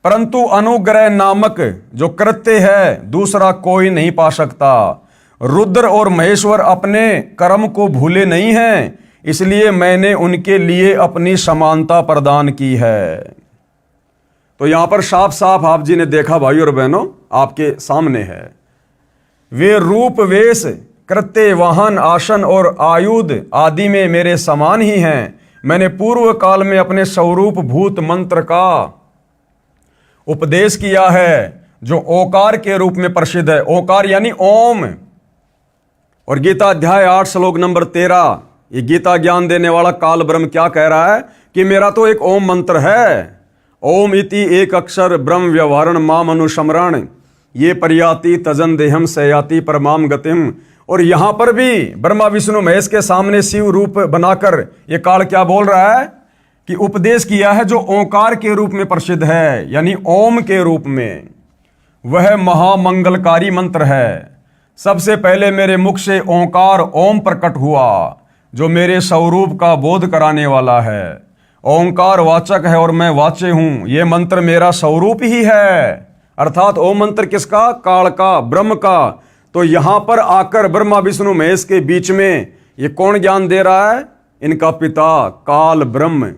परंतु अनुग्रह नामक जो कृत्य है दूसरा कोई नहीं पा सकता। रुद्र और महेश्वर अपने कर्म को भूले नहीं हैं, इसलिए मैंने उनके लिए अपनी समानता प्रदान की है। तो यहां पर साफ साफ आप जी ने देखा भाई और बहनों, आपके सामने है, वे रूप वेश कृत्य वाहन आसन और आयुध आदि में मेरे समान ही हैं। मैंने पूर्व काल में अपने स्वरूप भूत मंत्र का उपदेश किया है जो ओकार के रूप में प्रसिद्ध है। ओकार यानी ओम। और गीता अध्याय 8 श्लोक नंबर 13, ये गीता ज्ञान देने वाला काल ब्रह्म क्या कह रहा है कि मेरा तो एक ओम मंत्र है। ओम इति एक अक्षर ब्रह्म व्यवहारण माम अनुस्मरण ये पर्याति तजन देहम सयाति परमाम गतिम। और यहां पर भी ब्रह्मा विष्णु महेश के सामने शिव रूप बनाकर ये काल क्या बोल रहा है कि उपदेश किया है जो ओंकार के रूप में प्रसिद्ध है, यानी ओम के रूप में। वह महामंगलकारी मंत्र है। सबसे पहले मेरे मुख से ओंकार ओम प्रकट हुआ जो मेरे स्वरूप का बोध कराने वाला है। ओंकार वाचक है और मैं वाच्य हूं। यह मंत्र मेरा स्वरूप ही है। अर्थात ओम मंत्र किसका? काल का, ब्रह्म का। तो यहां पर आकर ब्रह्मा विष्णु महेश के बीच में ये कौन ज्ञान दे रहा है? इनका पिता काल ब्रह्म।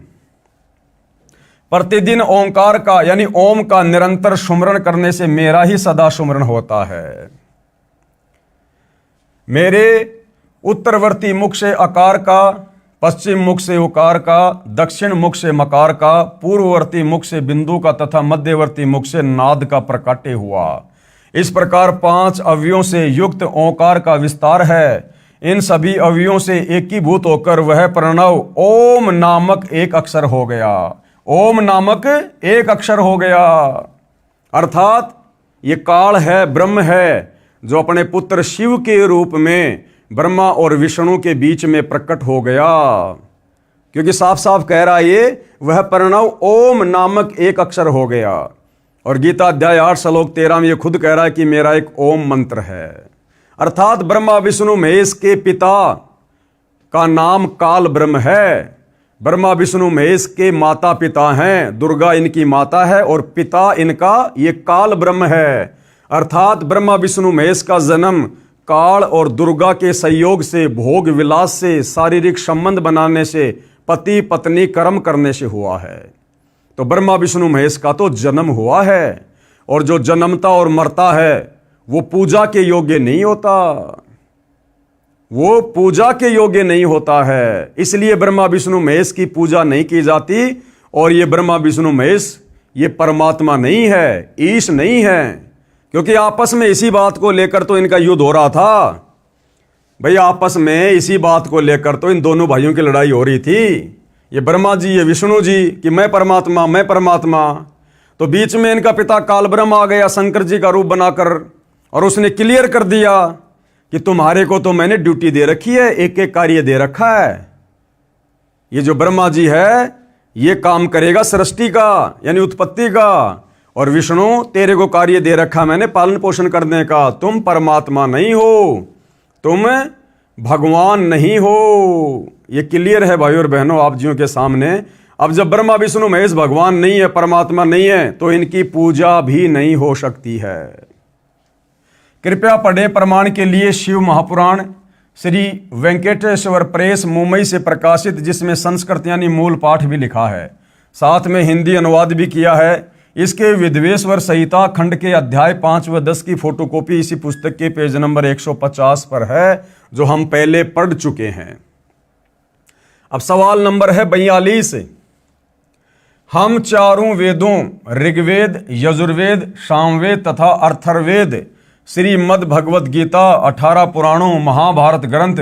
प्रतिदिन ओंकार का यानी ओम का निरंतर सुमरण करने से मेरा ही सदा सुमरण होता है। मेरे उत्तरवर्ती मुख से अकार का, पश्चिम मुख से उकार का, दक्षिण मुख से मकार का, पूर्ववर्ती मुख से बिंदु का तथा मध्यवर्ती मुख से नाद का प्रकाट्य हुआ। इस प्रकार 5 अवयवों से युक्त ओंकार का विस्तार है। इन सभी अवयवों से एकीभूत होकर वह प्रणव ओम नामक एक अक्षर हो गया। ओम नामक एक अक्षर हो गया। अर्थात ये काल है, ब्रह्म है, जो अपने पुत्र शिव के रूप में ब्रह्मा और विष्णु के बीच में प्रकट हो गया। क्योंकि साफ साफ कह रहा है ये वह प्रणव ओम नामक एक अक्षर हो गया। और गीता अध्याय 8 श्लोक 13 में ये खुद कह रहा है कि मेरा एक ओम मंत्र है। अर्थात ब्रह्मा विष्णु महेश के पिता का नाम काल ब्रह्म है। ब्रह्मा विष्णु महेश के माता पिता हैं, दुर्गा इनकी माता है और पिता इनका ये काल ब्रह्म है। अर्थात ब्रह्मा विष्णु महेश का जन्म काल और दुर्गा के संयोग से, भोग विलास से, शारीरिक संबंध बनाने से, पति पत्नी कर्म करने से हुआ है। तो ब्रह्मा विष्णु महेश का तो जन्म हुआ है, और जो जन्मता और मरता है वो पूजा के योग्य नहीं होता, वो पूजा के योग्य नहीं होता है। इसलिए ब्रह्मा विष्णु महेश की पूजा नहीं की जाती। और ये ब्रह्मा विष्णु महेश ये परमात्मा नहीं है, ईश नहीं है। क्योंकि आपस में इसी बात को लेकर तो इनका युद्ध हो रहा था भाई। आपस में इसी बात को लेकर तो इन दोनों भाइयों की लड़ाई हो रही थी, ये ब्रह्मा जी ये विष्णु जी, कि मैं परमात्मा मैं परमात्मा। तो बीच में इनका पिता काल ब्रह्म आ गया शंकर जी का रूप बनाकर, और उसने क्लियर कर दिया कि तुम्हारे को तो मैंने ड्यूटी दे रखी है, एक एक कार्य दे रखा है। ये जो ब्रह्मा जी है ये काम करेगा सृष्टि का यानी उत्पत्ति का, और विष्णु तेरे को कार्य दे रखा मैंने पालन पोषण करने का। तुम परमात्मा नहीं हो, तुम भगवान नहीं हो। ये क्लियर है भाई और बहनों आप जियों के सामने। अब जब ब्रह्मा विष्णु महेश भगवान नहीं है, परमात्मा नहीं है, तो इनकी पूजा भी नहीं हो सकती है। कृपया पढ़ें प्रमाण के लिए शिव महापुराण श्री वेंकटेश्वर प्रेस मुंबई से प्रकाशित, जिसमें संस्कृत यानी मूल पाठ भी लिखा है, साथ में हिंदी अनुवाद भी किया है। इसके विद्वेश्वर संहिता खंड के अध्याय 5 व 10 की फोटोकॉपी इसी पुस्तक के पेज नंबर 150 पर है, जो हम पहले पढ़ चुके हैं। अब सवाल नंबर है 42। हम चारों वेदों ऋग्वेद, यजुर्वेद, सामवेद तथा अथर्ववेद, श्रीमद् भगवत गीता, 18 पुराणों, महाभारत ग्रंथ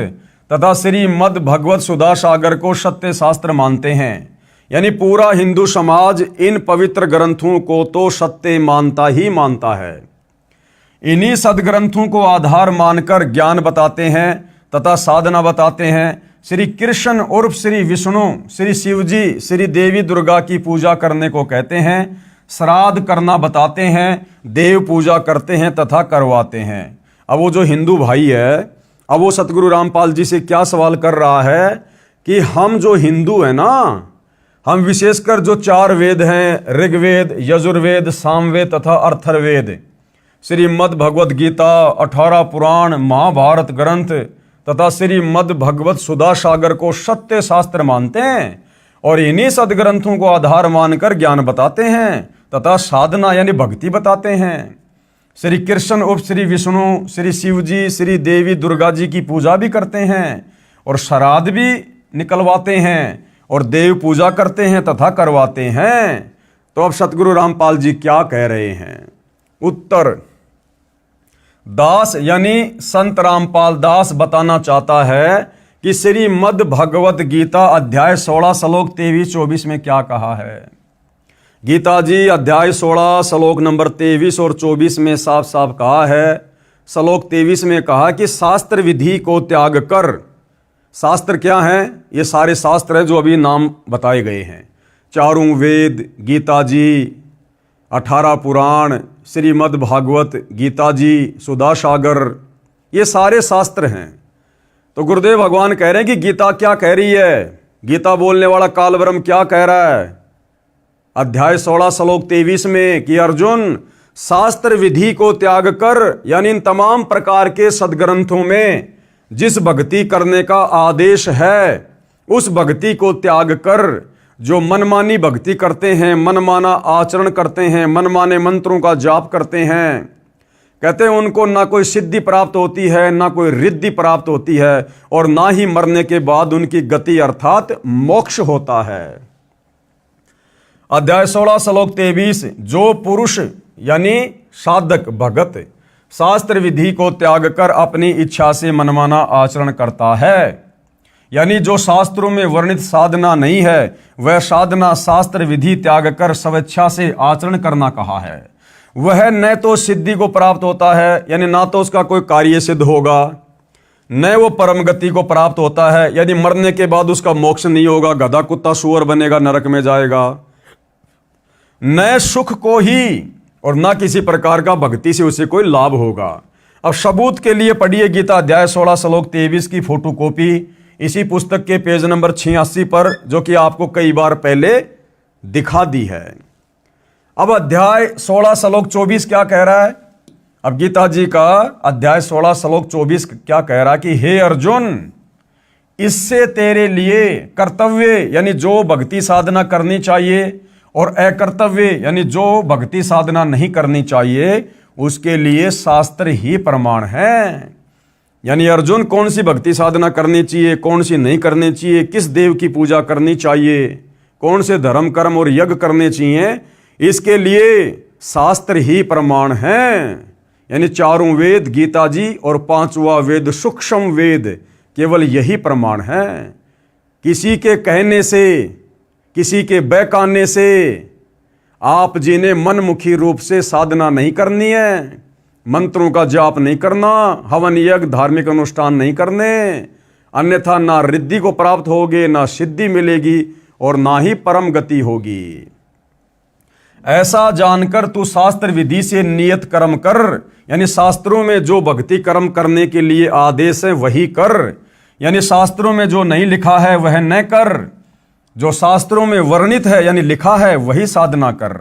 तथा श्रीमद् भगवत सुधा सागर को सत्य शास्त्र मानते हैं। यानी पूरा हिंदू समाज इन पवित्र ग्रंथों को तो सत्य मानता ही मानता है। इन्हीं सदग्रंथों को आधार मानकर ज्ञान बताते हैं तथा साधना बताते हैं। श्री कृष्ण उर्फ श्री विष्णु, श्री शिवजी, श्री देवी दुर्गा की पूजा करने को कहते हैं, श्राद्ध करना बताते हैं, देव पूजा करते हैं तथा करवाते हैं। अब वो जो हिंदू भाई है, अब वो सतगुरु रामपाल जी से क्या सवाल कर रहा है कि हम जो हिंदू है ना, हम विशेषकर जो 4 वेद हैं, ऋग्वेद, यजुर्वेद, सामवेद तथा अथर्ववेद, श्रीमद् भगवत गीता, 18 पुराण, महाभारत ग्रंथ तथा श्रीमद् भगवत सुधा सागर को सत्य शास्त्र मानते हैं और इन्हीं सदग्रंथों को आधार मानकर ज्ञान बताते हैं तथा साधना यानी भक्ति बताते हैं। श्री कृष्ण उर्फ श्री विष्णु, श्री शिवजी, श्री देवी दुर्गा जी की पूजा भी करते हैं और श्राद्ध भी निकलवाते हैं और देव पूजा करते हैं तथा करवाते हैं। तो अब सतगुरु रामपाल जी क्या कह रहे हैं? उत्तर, दास यानी संत रामपाल दास बताना चाहता है कि श्रीमद् भगवत गीता अध्याय 16 श्लोक 23-24 में क्या कहा है। गीता जी अध्याय 16 श्लोक नंबर 23 और 24 में साफ साफ कहा है। श्लोक 23 में कहा कि शास्त्र विधि को त्याग कर, शास्त्र क्या है? ये सारे शास्त्र हैं जो अभी नाम बताए गए हैं, चारों वेद, गीता जी, 18 पुराण, श्रीमद् भागवत गीता जी, सुधा सागर, ये सारे शास्त्र हैं। तो गुरुदेव भगवान कह रहे हैं कि गीता क्या कह रही है? गीता बोलने वाला काल ब्रह्म क्या कह रहा है अध्याय 16 श्लोक 23 में कि अर्जुन, शास्त्र विधि को त्याग कर, यानी इन तमाम प्रकार के सदग्रंथों में जिस भक्ति करने का आदेश है उस भक्ति को त्याग कर जो मनमानी भक्ति करते हैं, मनमाना आचरण करते हैं, मनमाने मंत्रों का जाप करते हैं, कहते हैं उनको ना कोई सिद्धि प्राप्त होती है, ना कोई रिद्धि प्राप्त होती है और ना ही मरने के बाद उनकी गति अर्थात मोक्ष होता है। अध्याय 16 श्लोक 23, जो पुरुष यानी साधक भगत शास्त्र विधि को त्याग कर अपनी इच्छा से मनमाना आचरण करता है, यानी जो शास्त्रों में वर्णित साधना नहीं है वह साधना शास्त्र विधि त्याग कर स्वेच्छा से आचरण करना कहा है, वह न तो सिद्धि को प्राप्त होता है, यानी ना तो उसका कोई कार्य सिद्ध होगा, न वो परम गति को प्राप्त होता है, यानी मरने के बाद उसका मोक्ष नहीं होगा, गधा कुत्ता सुअर बनेगा, नरक में जाएगा, न सुख को ही और ना किसी प्रकार का भक्ति से उसे कोई लाभ होगा। अब सबूत के लिए पढ़िए गीता अध्याय 16 श्लोक 23 की फोटोकॉपी इसी पुस्तक के पेज नंबर 86 पर, जो कि आपको कई बार पहले दिखा दी है। अब अध्याय 16 श्लोक 24 क्या कह रहा है? अब गीता जी का अध्याय 16 श्लोक 24 क्या कह रहा है कि हे अर्जुन, इससे तेरे लिए कर्तव्य यानी जो भक्ति साधना करनी चाहिए और अकर्तव्य यानी जो भक्ति साधना नहीं करनी चाहिए उसके लिए शास्त्र ही प्रमाण है। यानी अर्जुन, कौन सी भक्ति साधना करनी चाहिए, कौन सी नहीं करनी चाहिए, किस देव की पूजा करनी चाहिए, कौन से धर्म कर्म और यज्ञ करने चाहिए, इसके लिए शास्त्र ही प्रमाण है। यानी चारों वेद, गीता जी और 5वां वेद सूक्ष्म वेद, केवल यही प्रमाण है। किसी के कहने से, किसी के बहकाने से आप जी ने मनमुखी रूप से साधना नहीं करनी है, मंत्रों का जाप नहीं करना, हवन यज्ञ धार्मिक अनुष्ठान नहीं करने, अन्यथा ना रिद्धि को प्राप्त होगे, ना सिद्धि मिलेगी और ना ही परम गति होगी। ऐसा जानकर तू शास्त्र विधि से नियत कर्म कर, यानी शास्त्रों में जो भक्ति कर्म करने के लिए आदेश है वही कर, यानी शास्त्रों में जो नहीं लिखा है वह न कर, जो शास्त्रों में वर्णित है यानी लिखा है वही साधना कर।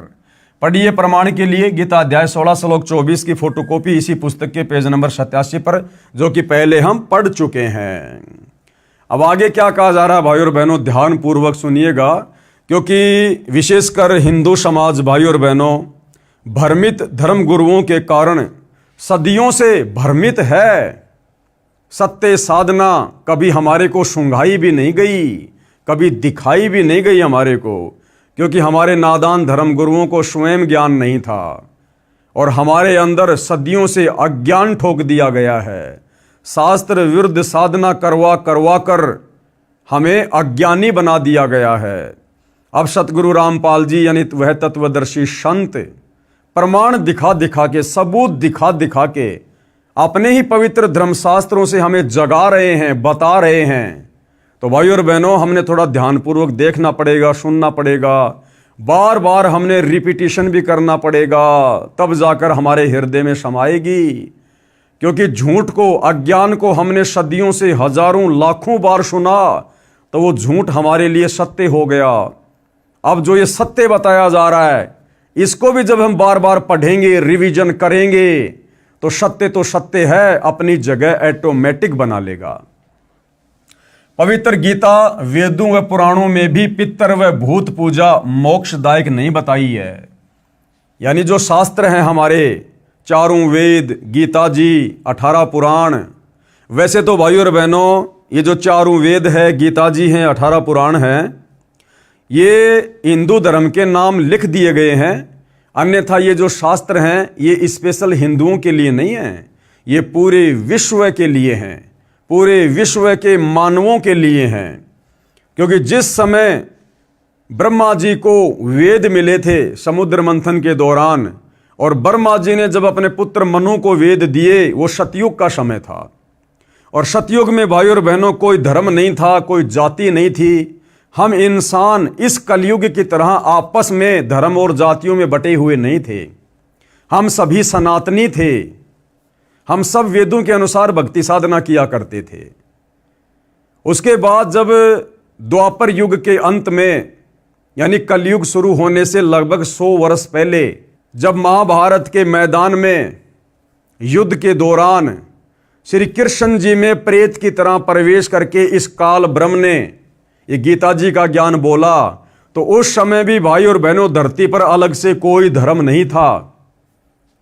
पढ़िए प्रमाण के लिए गीता अध्याय 16 श्लोक 24 की फोटोकॉपी इसी पुस्तक के पेज नंबर 87 पर, जो कि पहले हम पढ़ चुके हैं। अब आगे क्या कहा जा रहा है भाई और बहनों, ध्यान पूर्वक सुनिएगा, क्योंकि विशेषकर हिंदू समाज भाई और बहनों भ्रमित धर्म गुरुओं के कारण सदियों से भ्रमित है। सत्य साधना कभी हमारे को सुंघाई भी नहीं गई, कभी दिखाई भी नहीं गई हमारे को, क्योंकि हमारे नादान धर्मगुरुओं को स्वयं ज्ञान नहीं था और हमारे अंदर सदियों से अज्ञान ठोक दिया गया है। शास्त्र विरुद्ध साधना करवा करवा कर हमें अज्ञानी बना दिया गया है। अब सतगुरु रामपाल जी यानी वह तत्वदर्शी संत प्रमाण दिखा दिखा के, सबूत दिखा दिखा के अपने ही पवित्र धर्मशास्त्रों से हमें जगा रहे हैं, बता रहे हैं। तो भाई और बहनों, हमने थोड़ा ध्यानपूर्वक देखना पड़ेगा, सुनना पड़ेगा, बार बार हमने रिपीटिशन भी करना पड़ेगा, तब जाकर हमारे हृदय में समाएगी। क्योंकि झूठ को, अज्ञान को हमने सदियों से हजारों लाखों बार सुना तो वो झूठ हमारे लिए सत्य हो गया। अब जो ये सत्य बताया जा रहा है, इसको भी जब हम बार बार पढ़ेंगे, रिवीजन करेंगे, तो सत्य है, अपनी जगह ऑटोमेटिक बना लेगा। पवित्र गीता वेदों व पुराणों में भी पितर व भूत पूजा मोक्षदायक नहीं बताई है। यानी जो शास्त्र हैं हमारे, चारों वेद, गीता जी, 18 पुराण, वैसे तो भाइयों और बहनों ये जो चारों वेद है, गीता जी हैं, 18 पुराण हैं, ये हिंदू धर्म के नाम लिख दिए गए हैं। अन्यथा ये जो शास्त्र हैं ये स्पेशल हिंदुओं के लिए नहीं हैं, ये पूरे विश्व के लिए हैं, पूरे विश्व के मानवों के लिए हैं। क्योंकि जिस समय ब्रह्मा जी को वेद मिले थे समुद्र मंथन के दौरान, और ब्रह्मा जी ने जब अपने पुत्र मनु को वेद दिए, वो सतयुग का समय था। और सतयुग में भाई और बहनों कोई धर्म नहीं था, कोई जाति नहीं थी। हम इंसान इस कलयुग की तरह आपस में धर्म और जातियों में बटे हुए नहीं थे। हम सभी सनातनी थे। हम सब वेदों के अनुसार भक्ति साधना किया करते थे। उसके बाद जब द्वापर युग के अंत में यानी कलयुग शुरू होने से लगभग 100 वर्ष पहले, जब महाभारत के मैदान में युद्ध के दौरान श्री कृष्ण जी में प्रेत की तरह प्रवेश करके इस काल ब्रह्म ने ये गीता जी का ज्ञान बोला, तो उस समय भी भाई और बहनों धरती पर अलग से कोई धर्म नहीं था,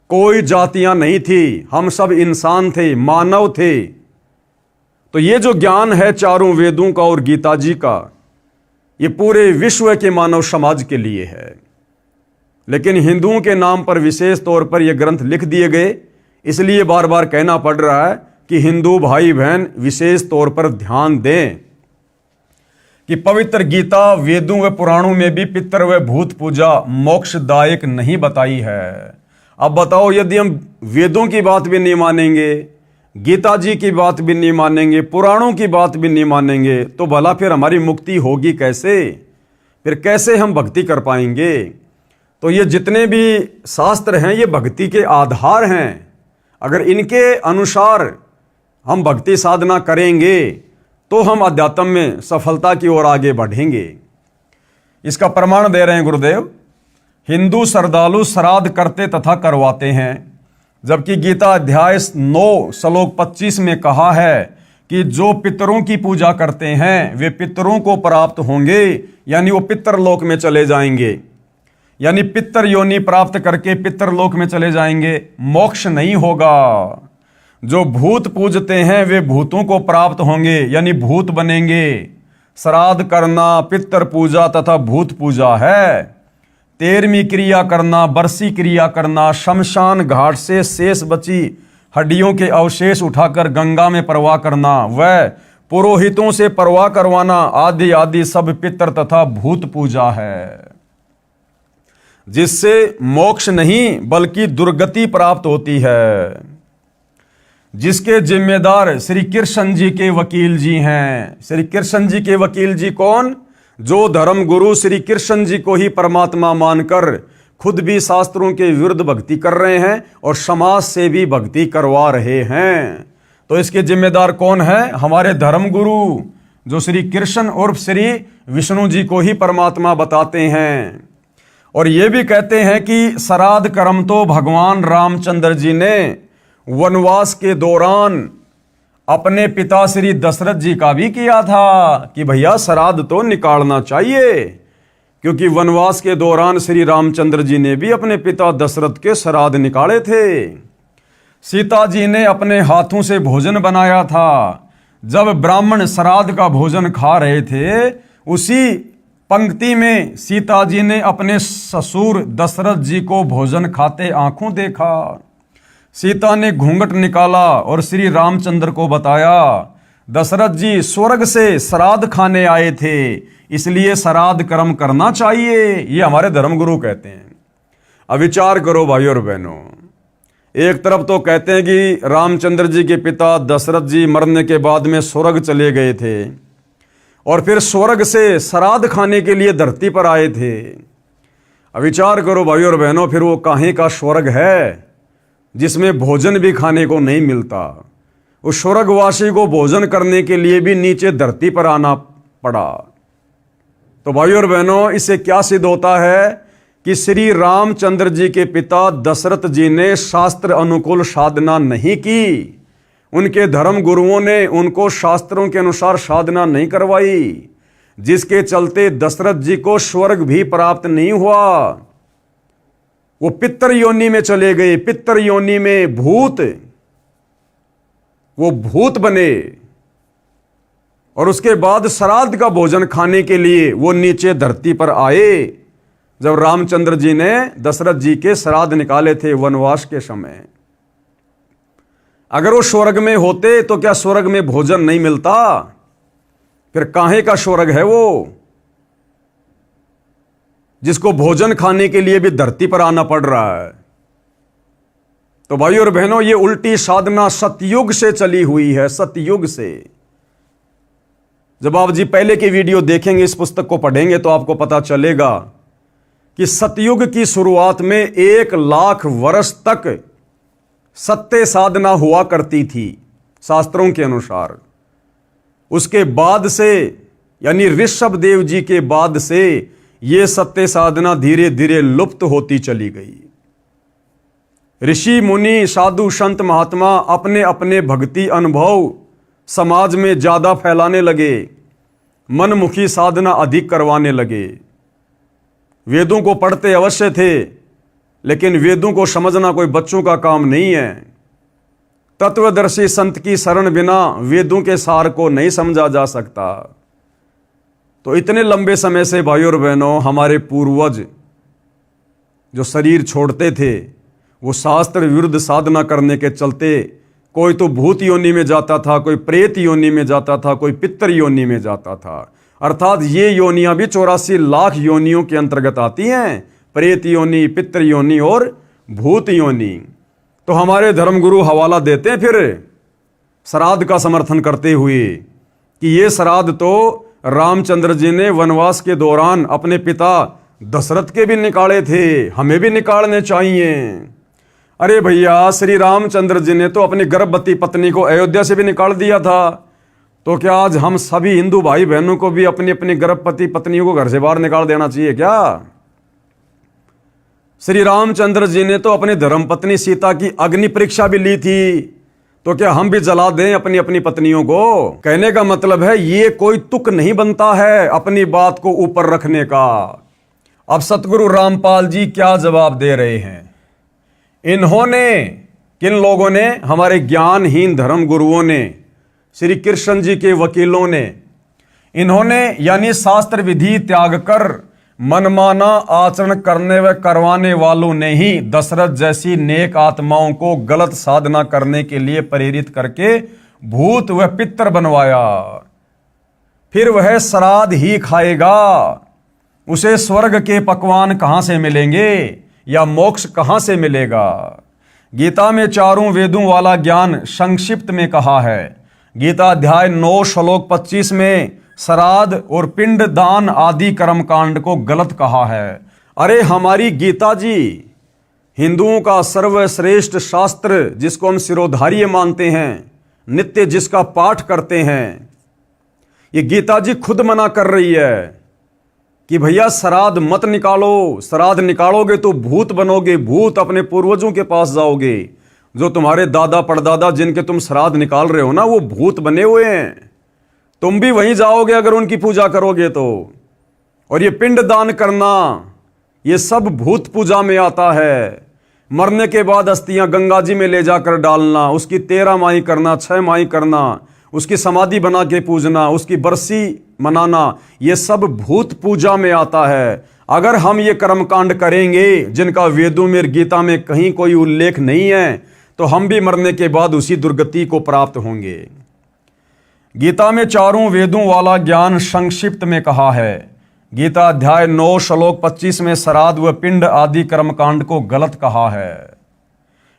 कोई जातियां नहीं थी, हम सब इंसान थे, मानव थे। तो ये जो ज्ञान है चारों वेदों का और गीता जी का, ये पूरे विश्व के मानव समाज के लिए है। लेकिन हिंदुओं के नाम पर विशेष तौर पर ये ग्रंथ लिख दिए गए, इसलिए बार बार कहना पड़ रहा है कि हिंदू भाई बहन विशेष तौर पर ध्यान दें कि पवित्र गीता वेदों व पुराणों में भी पितर व भूत पूजा मोक्षदायक नहीं बताई है। अब बताओ, यदि हम वेदों की बात भी नहीं मानेंगे, गीता जी की बात भी नहीं मानेंगे, पुराणों की बात भी नहीं मानेंगे, तो भला फिर हमारी मुक्ति होगी कैसे? फिर कैसे हम भक्ति कर पाएंगे? तो ये जितने भी शास्त्र हैं ये भक्ति के आधार हैं। अगर इनके अनुसार हम भक्ति साधना करेंगे तो हम अध्यात्म में सफलता की ओर आगे बढ़ेंगे। इसका प्रमाण दे रहे हैं गुरुदेव। हिंदू श्रद्धालु श्राद्ध करते तथा करवाते हैं, जबकि गीता अध्याय 9 श्लोक 25 में कहा है कि जो पितरों की पूजा करते हैं वे पितरों को प्राप्त होंगे, यानी वो पितरलोक में चले जाएंगे, यानी पितर योनि प्राप्त करके पितरलोक में चले जाएंगे, मोक्ष नहीं होगा। जो भूत पूजते हैं वे भूतों को प्राप्त होंगे, यानी भूत बनेंगे। श्राद्ध करना पितर पूजा तथा भूत पूजा है। 13वीं क्रिया करना, बरसी क्रिया करना, शमशान घाट से शेष बची हड्डियों के अवशेष उठाकर गंगा में प्रवाह करना, वह पुरोहितों से प्रवाह करवाना आदि आदि सब पितर तथा भूत पूजा है, जिससे मोक्ष नहीं बल्कि दुर्गति प्राप्त होती है। जिसके जिम्मेदार श्री कृष्ण जी के वकील जी हैं। श्री कृष्ण जी के वकील जी कौन? जो धर्म गुरु श्री कृष्ण जी को ही परमात्मा मानकर खुद भी शास्त्रों के विरुद्ध भक्ति कर रहे हैं और समाज से भी भक्ति करवा रहे हैं। तो इसके जिम्मेदार कौन है? हमारे धर्म गुरु, जो श्री कृष्ण उर्फ श्री विष्णु जी को ही परमात्मा बताते हैं। और ये भी कहते हैं कि श्राद्ध कर्म तो भगवान रामचंद्र जी ने वनवास के दौरान अपने पिता श्री दशरथ जी का भी किया था कि भैया श्राद्ध तो निकालना चाहिए, क्योंकि वनवास के दौरान श्री रामचंद्र जी ने भी अपने पिता दशरथ के श्राद्ध निकाले थे। सीता जी ने अपने हाथों से भोजन बनाया था। जब ब्राह्मण श्राद्ध का भोजन खा रहे थे, उसी पंक्ति में सीता जी ने अपने ससुर दशरथ जी को भोजन खाते आंखों देखा। सीता ने घूंघट निकाला और श्री रामचंद्र को बताया, दशरथ जी स्वर्ग से श्राद्ध खाने आए थे, इसलिए श्राद्ध कर्म करना चाहिए। ये हमारे धर्मगुरु कहते हैं। अब विचार करो भाई और बहनों, एक तरफ तो कहते हैं कि रामचंद्र जी के पिता दशरथ जी मरने के बाद में स्वर्ग चले गए थे और फिर स्वर्ग से श्राद्ध खाने के लिए धरती पर आए थे। अब विचार करो भाई और बहनों, फिर वो काहे का स्वर्ग है जिसमें भोजन भी खाने को नहीं मिलता? उस स्वर्गवासी को भोजन करने के लिए भी नीचे धरती पर आना पड़ा। तो भाई और बहनों, इससे क्या सिद्ध होता है कि श्री रामचंद्र जी के पिता दशरथ जी ने शास्त्र अनुकूल साधना नहीं की। उनके धर्म गुरुओं ने उनको शास्त्रों के अनुसार साधना नहीं करवाई, जिसके चलते दशरथ जी को स्वर्ग भी प्राप्त नहीं हुआ। वो पितर योनि में चले गए। पितर योनि में भूत, वो भूत बने और उसके बाद श्राद्ध का भोजन खाने के लिए वो नीचे धरती पर आए जब रामचंद्र जी ने दशरथ जी के श्राद्ध निकाले थे वनवास के समय। अगर वो स्वर्ग में होते तो क्या स्वर्ग में भोजन नहीं मिलता? फिर काहे का स्वर्ग है वो जिसको भोजन खाने के लिए भी धरती पर आना पड़ रहा है? तो भाई और बहनों, ये उल्टी साधना सतयुग से चली हुई है, सतयुग से। जब आप जी पहले की वीडियो देखेंगे, इस पुस्तक को पढ़ेंगे तो आपको पता चलेगा कि सतयुग की शुरुआत में 1,00,000 वर्ष तक सत्य साधना हुआ करती थी शास्त्रों के अनुसार। उसके बाद से यानी ऋषभ देव जी के बाद से ये सत्य साधना धीरे धीरे लुप्त होती चली गई। ऋषि मुनि साधु संत महात्मा अपने अपने भक्ति अनुभव समाज में ज्यादा फैलाने लगे, मनमुखी साधना अधिक करवाने लगे। वेदों को पढ़ते अवश्य थे, लेकिन वेदों को समझना कोई बच्चों का काम नहीं है। तत्वदर्शी संत की शरण बिना वेदों के सार को नहीं समझा जा सकता। तो इतने लंबे समय से भाइयों और बहनों, हमारे पूर्वज जो शरीर छोड़ते थे वो शास्त्र विरुद्ध साधना करने के चलते कोई तो भूत योनि में जाता था, कोई प्रेत योनि में जाता था, कोई पितर योनि में जाता था। अर्थात ये योनियां भी 84 लाख योनियों के अंतर्गत आती हैं, प्रेत योनि, पितर योनि और भूत योनि। तो हमारे धर्मगुरु हवाला देते हैं फिर श्राद्ध का समर्थन करते हुए कि ये श्राद्ध तो रामचंद्र जी ने वनवास के दौरान अपने पिता दशरथ के भी निकाले थे, हमें भी निकालने चाहिए। अरे भैया, श्री रामचंद्र जी ने तो अपनी गर्भवती पत्नी को अयोध्या से भी निकाल दिया था, तो क्या आज हम सभी हिंदू भाई बहनों को भी अपनी अपनी गर्भवती पत्नियों को घर से बाहर निकाल देना चाहिए क्या? श्री रामचंद्र जी ने तो अपनी धर्मपत्नी सीता की अग्नि परीक्षा भी ली थी, तो क्या हम भी जला दें अपनी अपनी पत्नियों को? कहने का मतलब है ये कोई तुक नहीं बनता है अपनी बात को ऊपर रखने का। अब सतगुरु रामपाल जी क्या जवाब दे रहे हैं? इन्होंने, किन लोगों ने? हमारे ज्ञानहीन धर्म गुरुओं ने, श्री कृष्ण जी के वकीलों ने। इन्होंने यानी शास्त्र विधि त्याग कर मनमाना आचरण करने व करवाने वालों ने ही दशरथ जैसी नेक आत्माओं को गलत साधना करने के लिए प्रेरित करके भूत व पितर बनवाया। फिर वह श्राद्ध ही खाएगा, उसे स्वर्ग के पकवान कहां से मिलेंगे या मोक्ष कहां से मिलेगा? गीता में चारों वेदों वाला ज्ञान संक्षिप्त में कहा है। गीता अध्याय 9 श्लोक 25 में श्राद्ध और पिंड दान आदि कर्मकांड को गलत कहा है। अरे हमारी गीता जी हिंदुओं का सर्वश्रेष्ठ शास्त्र, जिसको हम सिरोधार्य मानते हैं, नित्य जिसका पाठ करते हैं, ये गीता जी खुद मना कर रही है कि भैया श्राद्ध मत निकालो। श्राद्ध निकालोगे तो भूत बनोगे, भूत अपने पूर्वजों के पास जाओगे। जो तुम्हारे दादा परदादा जिनके तुम श्राद्ध निकाल रहे हो ना, वो भूत बने हुए हैं, तुम भी वहीं जाओगे अगर उनकी पूजा करोगे तो। और ये पिंड दान करना, ये सब भूत पूजा में आता है। मरने के बाद अस्थियां गंगा जी में ले जाकर डालना, उसकी 13 माही करना, 6 माही करना, उसकी समाधि बना के पूजना, उसकी बरसी मनाना, ये सब भूत पूजा में आता है। अगर हम ये कर्मकांड करेंगे जिनका वेदों में, गीता में कहीं कोई उल्लेख नहीं है, तो हम भी मरने के बाद उसी दुर्गति को प्राप्त होंगे। गीता में चारों वेदों वाला ज्ञान संक्षिप्त में कहा है। गीता अध्याय 9 श्लोक 25 में श्राद्ध व पिंड आदि कर्मकांड को गलत कहा है।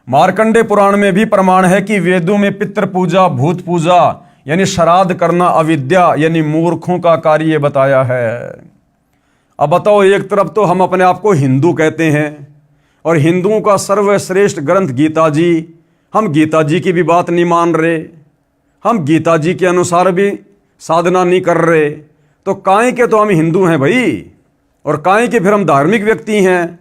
मार्कंडे पुराण में भी प्रमाण है कि वेदों में पितृ पूजा, भूत पूजा यानी श्राद्ध करना अविद्या यानी मूर्खों का कार्य बताया है। अब बताओ, एक तरफ तो हम अपने आप को हिंदू कहते हैं और हिंदुओं का सर्वश्रेष्ठ ग्रंथ गीता जी, हम गीता जी की भी बात नहीं मान रहे, हम गीता जी के अनुसार भी साधना नहीं कर रहे, तो काहे के तो हम हिंदू हैं भाई, और काहे के फिर हम धार्मिक व्यक्ति हैं।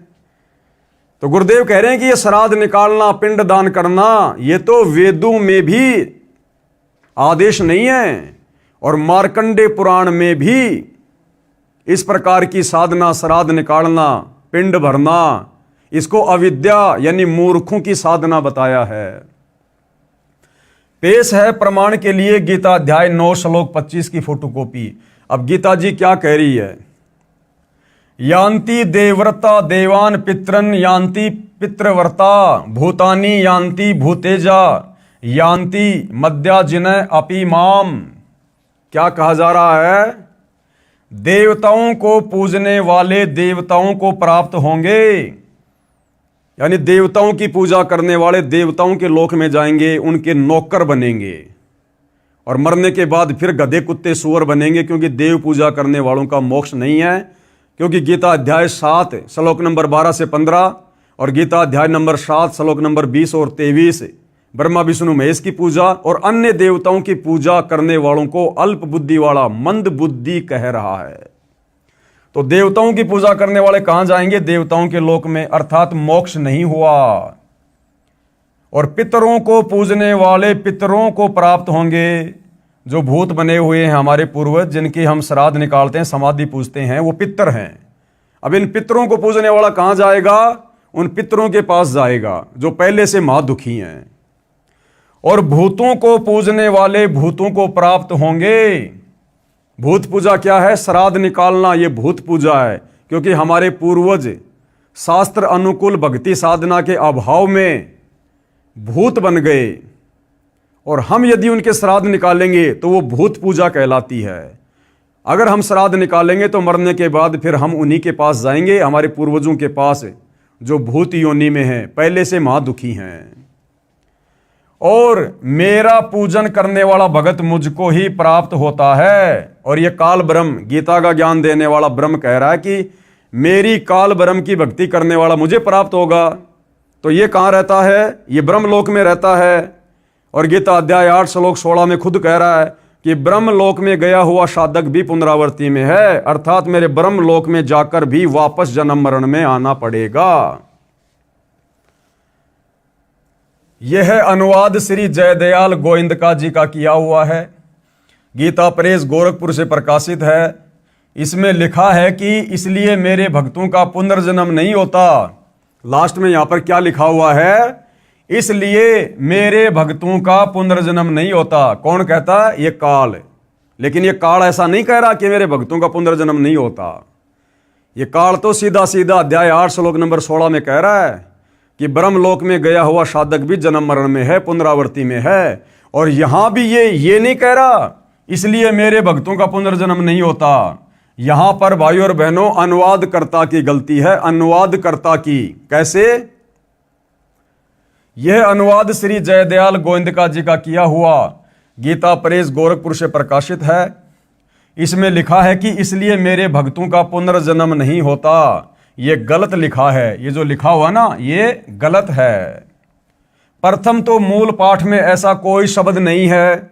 तो गुरुदेव कह रहे हैं कि ये श्राद्ध निकालना, पिंड दान करना, ये तो वेदों में भी आदेश नहीं है और मार्कंडे पुराण में भी इस प्रकार की साधना, श्राद्ध निकालना, पिंड भरना, इसको अविद्या यानी मूर्खों की साधना बताया है। पेश है प्रमाण के लिए गीता अध्याय 9 श्लोक 25 की फोटोकॉपी। अब गीता जी क्या कह रही है? यान्ति देवव्रता देवान पितरन यान्ति पितृव्रता भूतानि यान्ति भूतेजा यान्ति मद्या जिनय अपि माम। क्या कहा जा रहा है? देवताओं को पूजने वाले देवताओं को प्राप्त होंगे, यानी देवताओं की पूजा करने वाले देवताओं के लोक में जाएंगे, उनके नौकर बनेंगे और मरने के बाद फिर गधे कुत्ते सूअर बनेंगे, क्योंकि देव पूजा करने वालों का मोक्ष नहीं है। क्योंकि गीता अध्याय 7 श्लोक नंबर 12 से 15 और गीता अध्याय नंबर 7 श्लोक नंबर 20 और 23 ब्रह्मा विष्णु महेश की पूजा और अन्य देवताओं की पूजा करने वालों को अल्प बुद्धि वाला, मंद बुद्धि कह रहा है। तो देवताओं की पूजा करने वाले कहां जाएंगे? देवताओं के लोक में, अर्थात मोक्ष नहीं हुआ। और पितरों को पूजने वाले पितरों को प्राप्त होंगे। जो भूत बने हुए हैं हमारे पूर्वज, जिनकी हम श्राद्ध निकालते हैं, समाधि पूजते हैं, वो पितर हैं। अब इन पितरों को पूजने वाला कहां जाएगा? उन पितरों के पास जाएगा जो पहले से महादुखी हैं। और भूतों को पूजने वाले भूतों को प्राप्त होंगे। भूत पूजा क्या है? श्राद्ध निकालना, ये भूत पूजा है। क्योंकि हमारे पूर्वज शास्त्र अनुकूल भक्ति साधना के अभाव में भूत बन गए, और हम यदि उनके श्राद्ध निकालेंगे तो वो भूत पूजा कहलाती है। अगर हम श्राद्ध निकालेंगे तो मरने के बाद फिर हम उन्हीं के पास जाएंगे, हमारे पूर्वजों के पास जो भूत योनि में हैं, पहले से महादुखी हैं। और मेरा पूजन करने वाला भगत मुझको ही प्राप्त होता है। और ये काल ब्रह्म, गीता का ज्ञान देने वाला ब्रह्म कह रहा है कि मेरी काल ब्रह्म की भक्ति करने वाला मुझे प्राप्त होगा। तो ये कहाँ रहता है? ये ब्रह्मलोक में रहता है। और गीता अध्याय 8 श्लोक 16 में खुद कह रहा है कि ब्रह्मलोक में गया हुआ साधक भी पुनरावृत्ति में है, अर्थात मेरे ब्रह्मलोक में जाकर भी वापस जन्म मरण में आना पड़ेगा। यह अनुवाद श्री जयदयाल गोविंदका जी का किया हुआ है। गीता प्रेस गोरखपुर से प्रकाशित है। इसमें लिखा है कि इसलिए मेरे भक्तों का पुनर्जन्म नहीं होता। लास्ट में यहां पर क्या लिखा हुआ है? इसलिए मेरे भक्तों का पुनर्जन्म नहीं होता। कौन कहता? ये काल। लेकिन ये काल ऐसा नहीं कह रहा कि मेरे भक्तों का पुनर्जन्म नहीं होता। ये काल तो सीधा सीधा अध्याय 8 श्लोक नंबर 16 में कह रहा है कि ब्रह्मलोक में गया हुआ साधक भी जन्म मरण में है, पुनरावृत्ति में है। और यहां भी ये नहीं कह रहा इसलिए मेरे भक्तों का पुनर्जन्म नहीं होता। यहां पर भाइयों और बहनों अनुवादकर्ता की गलती है, अनुवादकर्ता की। कैसे? यह अनुवाद श्री जयदयाल गोविंदका जी का किया हुआ गीता प्रेस गोरखपुर से प्रकाशित है। इसमें लिखा है कि इसलिए मेरे भक्तों का पुनर्जन्म नहीं होता। यह गलत लिखा है। ये जो लिखा हुआ ना, ये गलत है। प्रथम तो मूल पाठ में ऐसा कोई शब्द नहीं है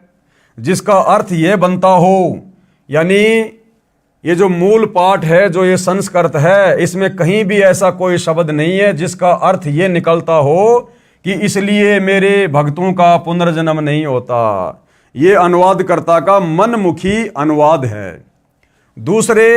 जिसका अर्थ यह बनता हो, यानी ये जो मूल पाठ है, जो ये संस्कृत है, इसमें कहीं भी ऐसा कोई शब्द नहीं है जिसका अर्थ ये निकलता हो कि इसलिए मेरे भक्तों का पुनर्जन्म नहीं होता। ये अनुवादकर्ता का मनमुखी अनुवाद है। दूसरे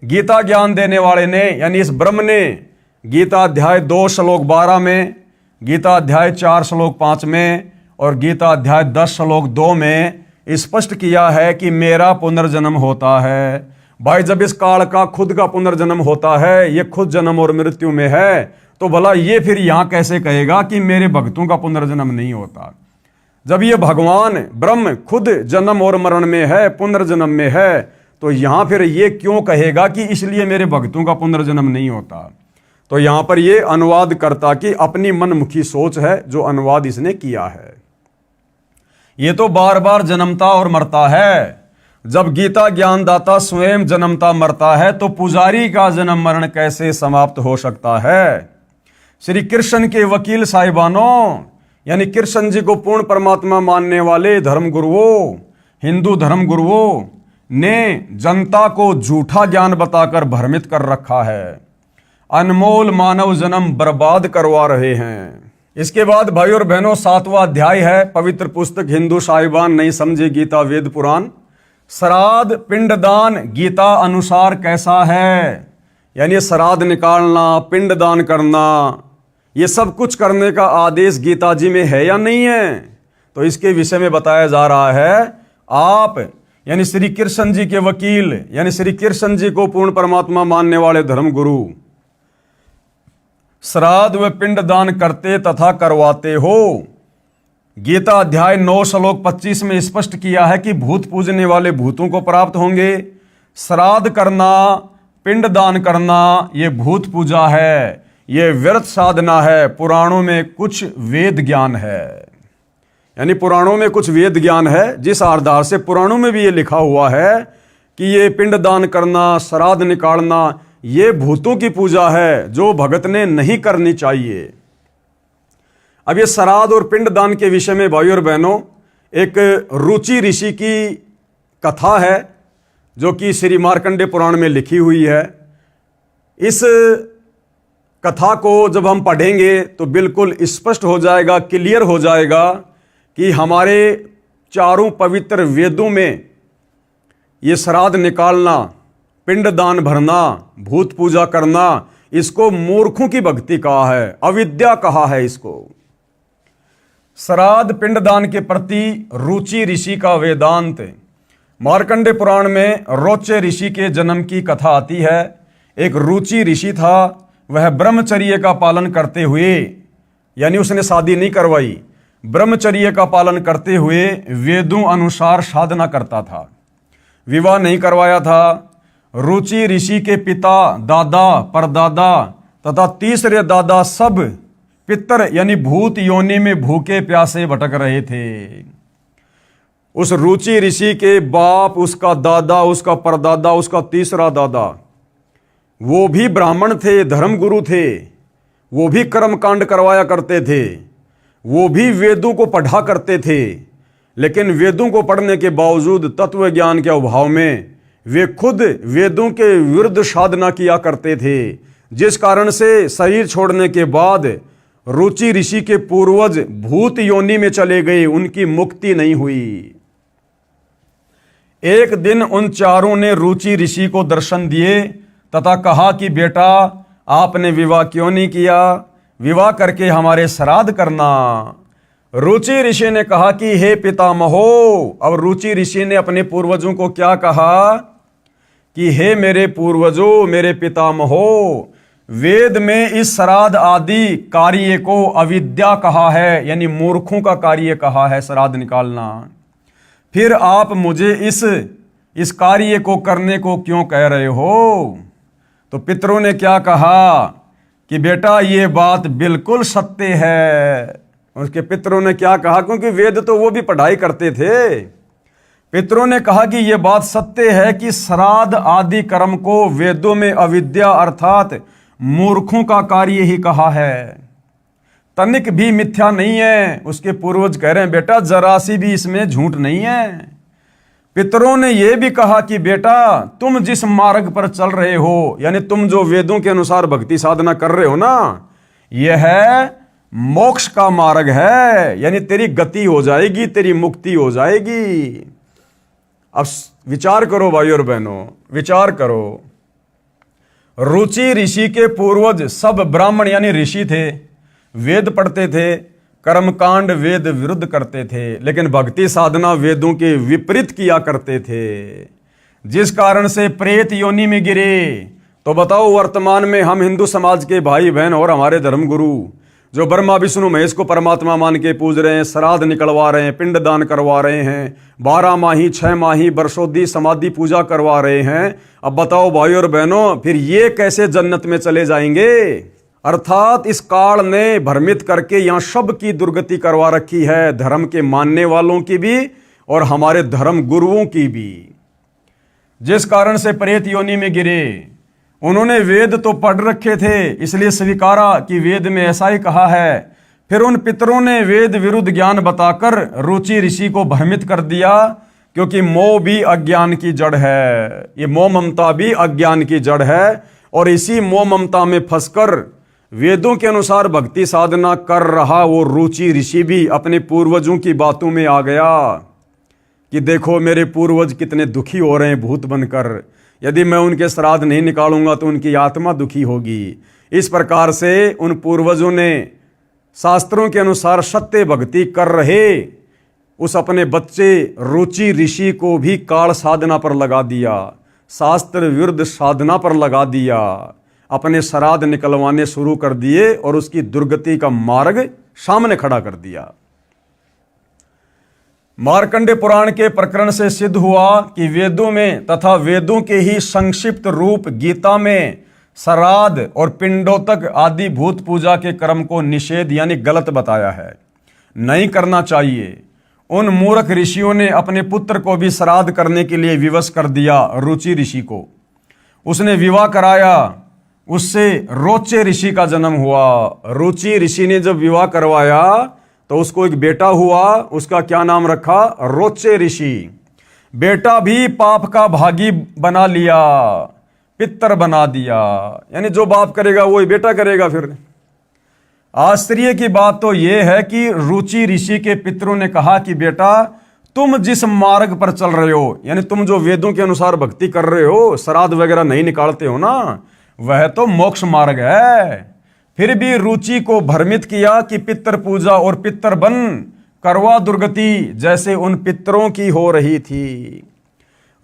गीता ज्ञान देने वाले ने, यानी इस ब्रह्म ने, गीता अध्याय 2 श्लोक 12 में, गीता अध्याय 4 श्लोक 5 में और गीता अध्याय 10 श्लोक 2 में स्पष्ट किया है कि मेरा पुनर्जन्म होता है। भाई जब इस काल का खुद का पुनर्जन्म होता है, ये खुद जन्म और मृत्यु में है, तो भला ये फिर यहां कैसे कहेगा कि मेरे भक्तों का पुनर्जन्म नहीं होता? जब ये भगवान ब्रह्म खुद जन्म और मरण में है, पुनर्जन्म में है, तो यहां फिर ये क्यों कहेगा कि इसलिए मेरे भक्तों का पुनर्जन्म नहीं होता? तो यहां पर ये अनुवादकर्ता की अपनी मनमुखी सोच है जो अनुवाद इसने किया है। ये तो बार बार जन्मता और मरता है। जब गीता ज्ञानदाता स्वयं जन्मता मरता है तो पुजारी का जन्म मरण कैसे समाप्त हो सकता है? श्री कृष्ण के वकील साहिबानों, यानी कृष्ण जी को पूर्ण परमात्मा मानने वाले धर्मगुरुओं, हिंदू धर्मगुरुओं ने जनता को झूठा ज्ञान बताकर भ्रमित कर रखा है, अनमोल मानव जन्म बर्बाद करवा रहे हैं। इसके बाद भाई और बहनों 7वां अध्याय है, पवित्र पुस्तक हिंदू साहिबान नहीं समझे गीता वेद पुराण। श्राद्ध पिंडदान गीता अनुसार कैसा है? यानी श्राद्ध निकालना, पिंडदान करना, ये सब कुछ करने का आदेश गीता जी में है या नहीं है? तो इसके विषय में बताया जा रहा है। आप यानी श्री कृष्ण जी के वकील, यानी श्री कृष्ण जी को पूर्ण परमात्मा मानने वाले धर्मगुरु श्राद्ध व पिंडदान करते तथा करवाते हो। गीता अध्याय 9 श्लोक 25 में स्पष्ट किया है कि भूत पूजने वाले भूतों को प्राप्त होंगे। श्राद्ध करना, पिंडदान करना ये भूत पूजा है, ये व्यर्थ साधना है। पुराणों में कुछ वेद ज्ञान है, यानी पुराणों में कुछ वेद ज्ञान है, जिस आधार से पुराणों में भी ये लिखा हुआ है कि ये पिंडदान करना, श्राद्ध निकालना ये भूतों की पूजा है जो भगत ने नहीं करनी चाहिए। अब ये श्राद्ध और पिंडदान के विषय में भाई और बहनों एक रुचि ऋषि की कथा है जो कि श्री मार्कंडेय पुराण में लिखी हुई है। इस कथा को जब हम पढ़ेंगे तो बिल्कुल स्पष्ट हो जाएगा, क्लियर हो जाएगा कि हमारे चारों पवित्र वेदों में ये श्राद्ध निकालना, पिंडदान भरना, भूत पूजा करना, इसको मूर्खों की भक्ति कहा है, अविद्या कहा है इसको। श्राद्ध पिंडदान के प्रति रुचि ऋषि का वेदांत। मार्कंडेय पुराण में रोचे ऋषि के जन्म की कथा आती है। एक रुचि ऋषि था, वह ब्रह्मचर्य का पालन करते हुए, यानी उसने शादी नहीं करवाई, ब्रह्मचर्य का पालन करते हुए वेदों अनुसार साधना करता था, विवाह नहीं करवाया था। रुचि ऋषि के पिता, दादा, परदादा तथा तीसरे दादा सब पितर यानी भूत योनि में भूखे प्यासे भटक रहे थे। उस रुचि ऋषि के बाप, उसका दादा, उसका परदादा, उसका तीसरा दादा, वो भी ब्राह्मण थे, धर्मगुरु थे, वो भी कर्मकांड करवाया करते थे, वो भी वेदों को पढ़ा करते थे। लेकिन वेदों को पढ़ने के बावजूद तत्व ज्ञान के अभाव में वे खुद वेदों के विरुद्ध साधना किया करते थे, जिस कारण से शरीर छोड़ने के बाद रुचि ऋषि के पूर्वज भूत योनि में चले गए, उनकी मुक्ति नहीं हुई। एक दिन उन चारों ने रुचि ऋषि को दर्शन दिए तथा कहा कि बेटा, आपने विवाह क्यों नहीं किया? विवाह करके हमारे श्राद्ध करना। रुचि ऋषि ने कहा कि हे पितामहो, अब रुचि ऋषि ने अपने पूर्वजों को क्या कहा कि हे मेरे पूर्वजों, मेरे पितामहो, वेद में इस श्राद्ध आदि कार्य को अविद्या कहा है, यानी मूर्खों का कार्य कहा है श्राद्ध निकालना। फिर आप मुझे इस कार्य को करने को क्यों कह रहे हो? तो पितरों ने क्या कहा कि बेटा ये बात बिल्कुल सत्य है। उसके पितरों ने क्या कहा, क्योंकि वेद तो वो भी पढ़ाई करते थे। पितरों ने कहा कि यह बात सत्य है कि श्राद्ध आदि कर्म को वेदों में अविद्या अर्थात मूर्खों का कार्य ही कहा है, तनिक भी मिथ्या नहीं है। उसके पूर्वज कह रहे हैं बेटा जरा सी भी इसमें झूठ नहीं है। पितरों ने यह भी कहा कि बेटा तुम जिस मार्ग पर चल रहे हो, यानी तुम जो वेदों के अनुसार भक्ति साधना कर रहे हो ना, यह है मोक्ष का मार्ग है, यानी तेरी गति हो जाएगी, तेरी मुक्ति हो जाएगी। अब विचार करो भाई और बहनों, विचार करो। रुचि ऋषि के पूर्वज सब ब्राह्मण यानी ऋषि थे, वेद पढ़ते थे, कर्मकांड वेद विरुद्ध करते थे, लेकिन भक्ति साधना वेदों के विपरीत किया करते थे, जिस कारण से प्रेत योनि में गिरे। तो बताओ, वर्तमान में हम हिंदू समाज के भाई बहन और हमारे धर्मगुरु जो ब्रह्मा विष्णु महेश को परमात्मा मान के पूज रहे हैं, श्राद्ध निकलवा रहे हैं, पिंड दान करवा रहे हैं, 12 माही 6 माही बरसोदी समाधि पूजा करवा रहे हैं, अब बताओ भाई और बहनों, फिर ये कैसे जन्नत में चले जाएंगे? अर्थात इस काल ने भ्रमित करके यहां सब की दुर्गति करवा रखी है, धर्म के मानने वालों की भी और हमारे धर्म गुरुओं की भी, जिस कारण से प्रेत योनि में गिरे। उन्होंने वेद तो पढ़ रखे थे, इसलिए स्वीकारा कि वेद में ऐसा ही कहा है। फिर उन पितरों ने वेद विरुद्ध ज्ञान बताकर रुचि ऋषि को भ्रमित कर दिया, क्योंकि मोह भी अज्ञान की जड़ है, ये मोह ममता भी अज्ञान की जड़ है। और इसी मोह ममता में फंसकर वेदों के अनुसार भक्ति साधना कर रहा वो रुचि ऋषि भी अपने पूर्वजों की बातों में आ गया कि देखो मेरे पूर्वज कितने दुखी हो रहे हैं भूत बनकर, यदि मैं उनके श्राद्ध नहीं निकालूंगा तो उनकी आत्मा दुखी होगी। इस प्रकार से उन पूर्वजों ने शास्त्रों के अनुसार सत्य भक्ति कर रहे उस अपने बच्चे रुचि ऋषि को भी काल साधना पर लगा दिया, शास्त्र विरुद्ध साधना पर लगा दिया, अपने श्राद्ध निकलवाने शुरू कर दिए और उसकी दुर्गति का मार्ग सामने खड़ा कर दिया। मार्कंडे पुराण के प्रकरण से सिद्ध हुआ कि वेदों में तथा वेदों के ही संक्षिप्त रूप गीता में श्राद्ध और पिंडोतक आदि भूत पूजा के कर्म को निषेध यानी गलत बताया है, नहीं करना चाहिए। उन मूर्ख ऋषियों ने अपने पुत्र को भी श्राद्ध करने के लिए विवश कर दिया। रुचि ऋषि को उसने विवाह कराया, उससे रोचे ऋषि का जन्म हुआ। रुचि ऋषि ने जब विवाह करवाया तो उसको एक बेटा हुआ, उसका क्या नाम रखा? रोचे ऋषि। बेटा भी पाप का भागी बना लिया, पितर बना दिया, यानी जो बाप करेगा वही बेटा करेगा। फिर आश्चर्य की बात तो यह है कि रुचि ऋषि के पितरों ने कहा कि बेटा तुम जिस मार्ग पर चल रहे हो, यानी तुम जो वेदों के अनुसार भक्ति कर रहे हो, श्राद्ध वगैरह नहीं निकालते हो ना, वह तो मोक्ष मार्ग है। फिर भी रुचि को भ्रमित किया कि पितर पूजा और पितर बन करवा दुर्गति जैसे उन पितरों की हो रही थी।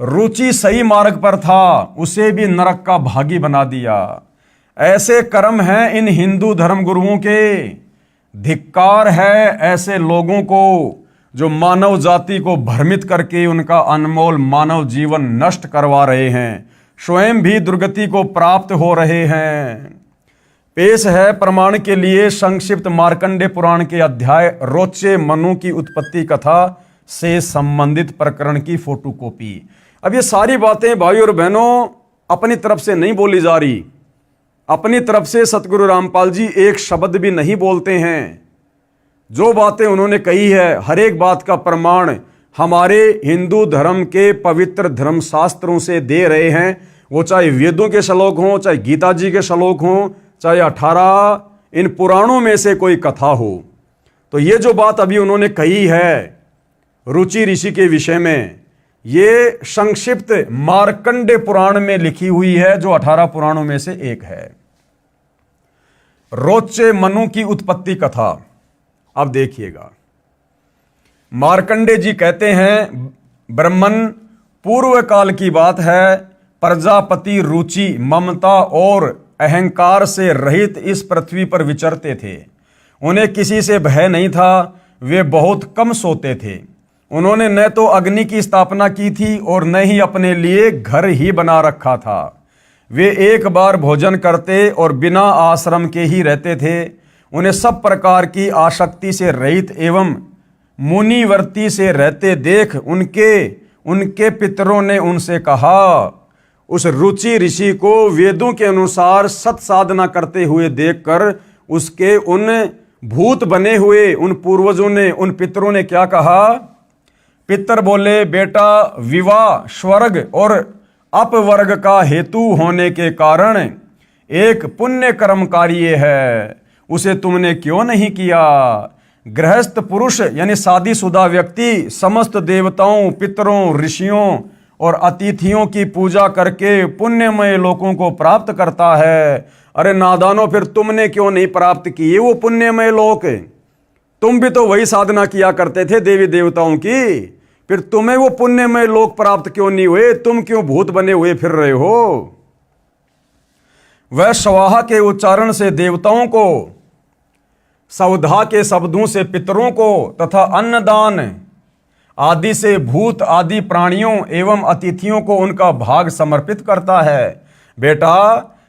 रुचि सही मार्ग पर था, उसे भी नरक का भागी बना दिया। ऐसे कर्म हैं इन हिंदू धर्म गुरुओं के। धिक्कार है ऐसे लोगों को जो मानव जाति को भ्रमित करके उनका अनमोल मानव जीवन नष्ट करवा रहे हैं, स्वयं भी दुर्गति को प्राप्त हो रहे हैं। पेश है प्रमाण के लिए संक्षिप्त मार्कंडे पुराण के अध्याय रोचे मनु की उत्पत्ति कथा से संबंधित प्रकरण की फोटोकॉपी। अब ये सारी बातें भाई और बहनों अपनी तरफ से नहीं बोली जा रही। अपनी तरफ से सतगुरु रामपाल जी एक शब्द भी नहीं बोलते हैं। जो बातें उन्होंने कही है, हर एक बात का प्रमाण हमारे हिंदू धर्म के पवित्र धर्म शास्त्रों से दे रहे हैं। वो चाहे वेदों के श्लोक हों, चाहे गीता जी के श्लोक हों, चाहे 18 इन पुराणों में से कोई कथा हो। तो ये जो बात अभी उन्होंने कही है रुचि ऋषि के विषय में, ये संक्षिप्त मार्कंडे पुराण में लिखी हुई है, जो 18 पुराणों में से एक है। रोचे मनु की उत्पत्ति कथा। अब देखिएगा, मार्कंडे जी कहते हैं, ब्रह्मन पूर्व काल की बात है, प्रजापति रुचि ममता और अहंकार से रहित इस पृथ्वी पर विचरते थे। उन्हें किसी से भय नहीं था, वे बहुत कम सोते थे। उन्होंने न तो अग्नि की स्थापना की थी और न ही अपने लिए घर ही बना रखा था। वे एक बार भोजन करते और बिना आश्रम के ही रहते थे। उन्हें सब प्रकार की आसक्ति से रहित एवं मुनिवर्ती से रहते देख उनके पितरों ने उनसे कहा, उस रुचि ऋषि को वेदों के अनुसार सत साधना करते हुए देखकर उसके उन भूत बने हुए उन पूर्वजों ने, उन पितरों ने क्या कहा? पितर बोले, बेटा विवाह स्वर्ग और अपवर्ग का हेतु होने के कारण एक पुण्य कर्म कार्य है, उसे तुमने क्यों नहीं किया? गृहस्थ पुरुष यानी शादीशुदा व्यक्ति समस्त देवताओं, पितरों, ऋषियों और अतिथियों की पूजा करके पुण्यमय लोकों को प्राप्त करता है। अरे नादानो, फिर तुमने क्यों नहीं प्राप्त किए वो पुण्यमय लोक? तुम भी तो वही साधना किया करते थे देवी देवताओं की, फिर तुम्हें वो पुण्यमय लोक प्राप्त क्यों नहीं हुए? तुम क्यों भूत बने हुए फिर रहे हो? वह स्वाहा के उच्चारण से देवताओं को, सवधा के शब्दों से पितरों को तथा अन्नदान आदि से भूत आदि प्राणियों एवं अतिथियों को उनका भाग समर्पित करता है। बेटा,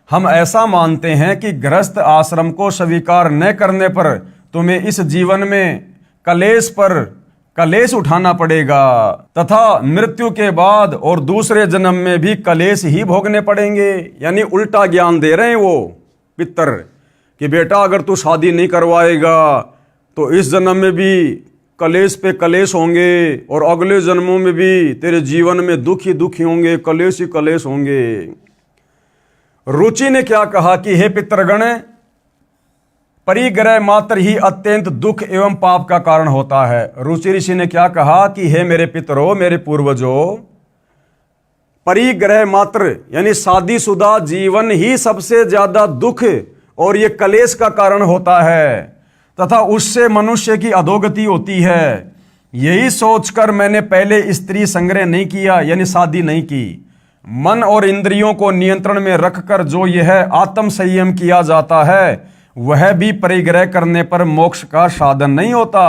हम ऐसा मानते हैं कि गृहस्थ आश्रम को स्वीकार न करने पर तुम्हें इस जीवन में कलेश पर कलेश उठाना पड़ेगा तथा मृत्यु के बाद और दूसरे जन्म में भी कलेश ही भोगने पड़ेंगे। यानी उल्टा ज्ञान दे रहे हैं वो पितर कि बेटा, अगर तू शादी नहीं करवाएगा तो इस जन्म में भी कलेश पे कलेश होंगे और अगले जन्मों में भी तेरे जीवन में दुख ही दुख ही होंगे, कलेश ही कलेश होंगे। रुचि ने क्या कहा कि हे पितृगण, परिग्रह मात्र ही अत्यंत दुख एवं पाप का कारण होता है। रुचि ऋषि ने क्या कहा कि हे मेरे पितरों, मेरे पूर्वजों, परिग्रह मात्र यानी शादीशुदा जीवन ही सबसे ज्यादा दुख और ये कलेश का कारण होता है तथा उससे मनुष्य की अधोगति होती है। यही सोचकर मैंने पहले स्त्री संग्रह नहीं किया, यानी शादी नहीं की। मन और इंद्रियों को नियंत्रण में रखकर जो यह आत्म संयम किया जाता है वह भी परिग्रह करने पर मोक्ष का साधन नहीं होता।